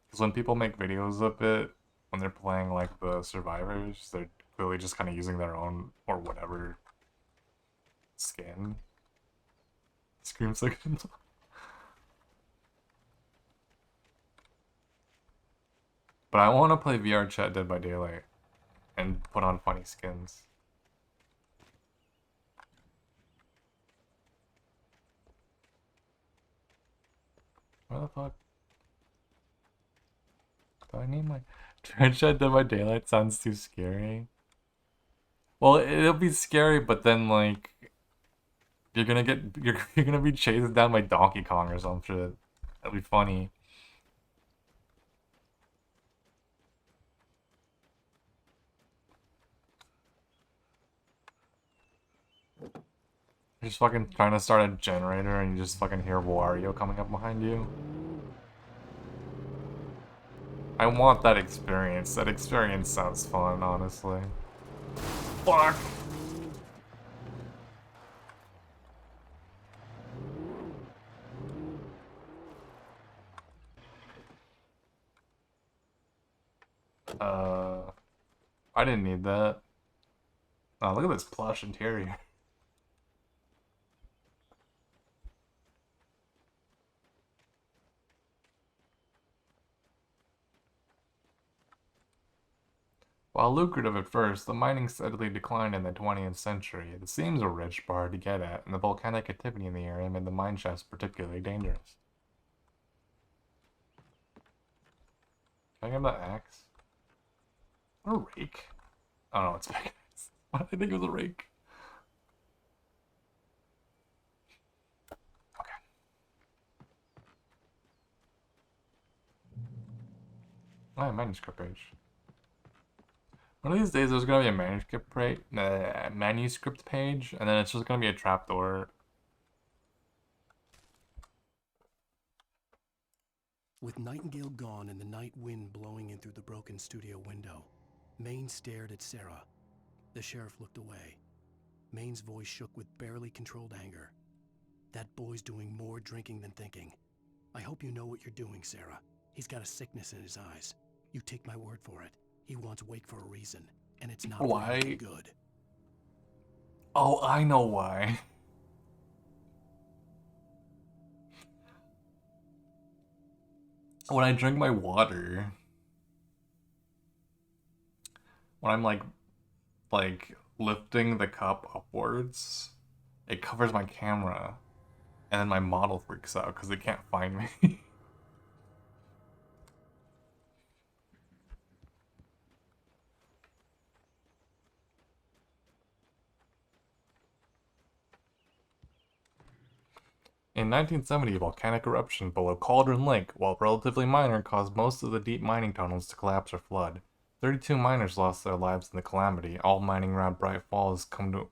because when people make videos of it, when they're playing, like, the survivors, they're clearly just kind of using their own, or whatever, skin. Screams like... But I want to play VR chat Dead by Daylight and put on funny skins. Where the fuck? Do I need my... VR chat Dead by Daylight sounds too scary. Well, it'll be scary, but then, like, you're gonna get... You're gonna be chased down by Donkey Kong or some shit. That'll be funny. You're just fucking trying to start a generator and you just fucking hear Wario coming up behind you. I want that experience. That experience sounds fun, honestly. Fuck! I didn't need that. Oh, look at this plush interior. While lucrative at first, the mining steadily declined in the 20th century. The seams were rich but hard to get at, and the volcanic activity in the area made the mine shafts particularly dangerous. Can I get that axe? What a rake. Oh no, it's back. Why did I think it was a rake? Okay. Oh, manuscript page. One of these days, there's gonna be a manuscript page, and then it's just gonna be a trapdoor. With Nightingale gone and the night wind blowing in through the broken studio window, Maine stared at Sarah. The sheriff looked away. Maine's voice shook with barely controlled anger. That boy's doing more drinking than thinking. I hope you know what you're doing, Sarah. He's got a sickness in his eyes. You take my word for it. He wants Wake for a reason, and it's not for anything good. Oh, I know why. When I drink my water, when I'm like lifting the cup upwards, it covers my camera, and then my model freaks out because they can't find me. In 1970, volcanic eruption below Cauldron Lake, while relatively minor, caused most of the deep mining tunnels to collapse or flood. 32 miners lost their lives in the calamity. All mining around Bright Falls came to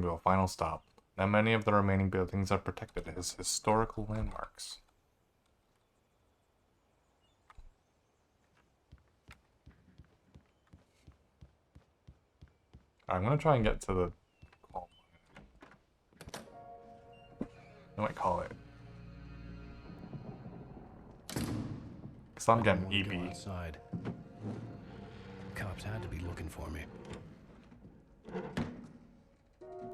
a final stop. Now many of the remaining buildings are protected as historical landmarks. I'm gonna try and get to the coal mine. I might call it. Cause I'm getting EB. Outside. Cops had to be looking for me.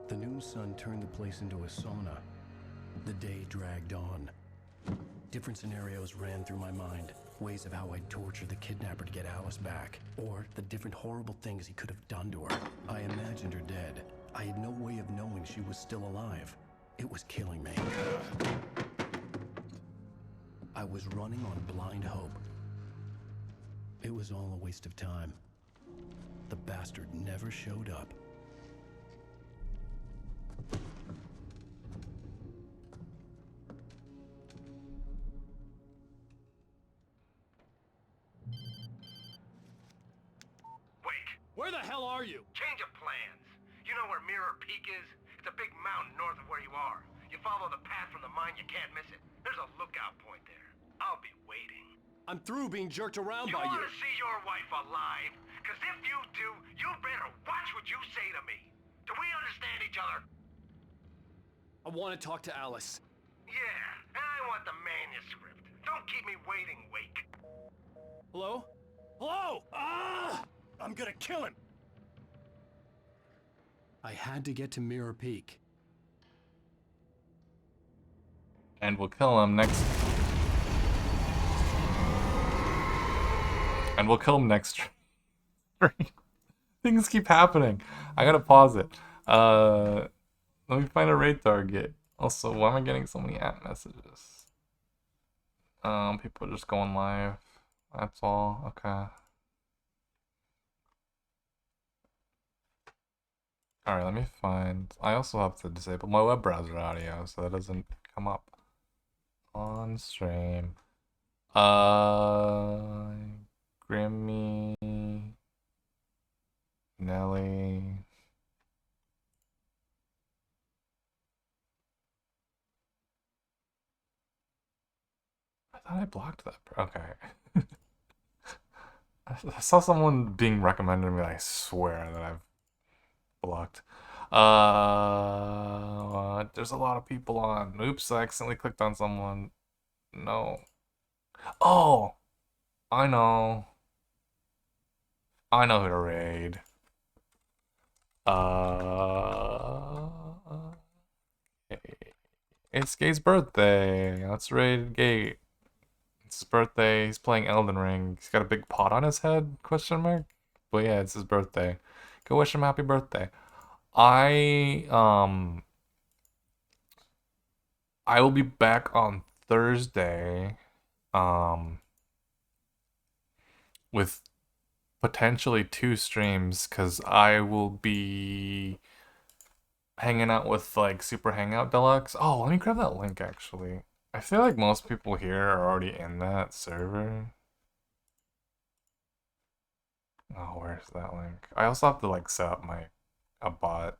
The noon sun turned the place into a sauna. The day dragged on. Different scenarios ran through my mind. Ways of how I'd torture the kidnapper to get Alice back. Or the different horrible things he could have done to her. I imagined her dead. I had no way of knowing she was still alive. It was killing me. I was running on blind hope. It was all a waste of time. The bastard never showed up. Where the hell are you? Change of plans. You know where Mirror Peak is? It's a big mountain north of where you are. You follow the path from the mine, you can't miss it. There's a lookout point there. I'll be waiting. I'm through being jerked around by You you. want to see your wife alive? Because if you do, you better watch what you say to me. Do we understand each other? I want to talk to Alice. Yeah, and I want the manuscript. Don't keep me waiting, Wake. Hello? Hello! Ah! I'm gonna kill him! I had to get to Mirror Peak. And we'll kill him next. And we'll kill him next stream. Things keep happening. I gotta pause it. Let me find a raid target. Also, why am I getting so many app messages? People are just going live. That's all. Okay. Alright, let me find... I also have to disable my web browser audio so that doesn't come up on stream. Grimmy... Nelly... I thought I blocked that. Okay. I saw someone being recommended to me, I swear that I've blocked. There's a lot of people on. Oops, I accidentally clicked on someone. No. Oh! I know. I know who to raid. Okay. It's Gate's birthday. Let's raid Gate. It's his birthday. He's playing Elden Ring. He's got a big pot on his head? Question mark? But yeah, it's his birthday. Go wish him happy birthday. I will be back on Thursday. With potentially 2 streams, because I will be hanging out with like Super Hangout Deluxe. Oh, let me grab that link actually. I feel like most people here are already in that server. Where's that link? I also have to like set up a bot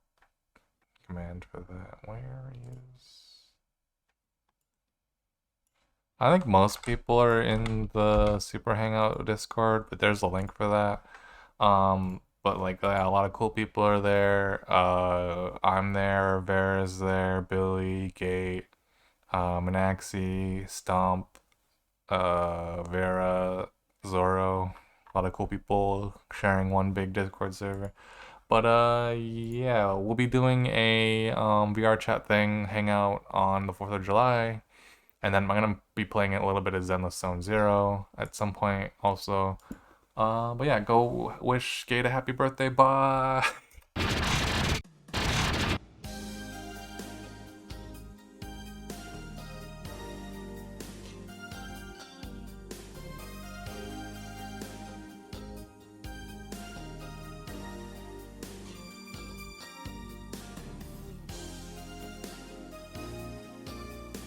command for that. Where is... I think most people are in the Super Hangout Discord, but there's a link for that. But like a lot of cool people are there. I'm there, Vera's there, Billy, Gate, Manaxi, Stomp, Vera, Zoro. A lot of cool people sharing one big Discord server. But yeah, we'll be doing a VR chat thing, hangout on the 4th of July. And then I'm gonna be playing a little bit of Zenless Zone Zero at some point also. But yeah, go wish Gate a happy birthday. Bye.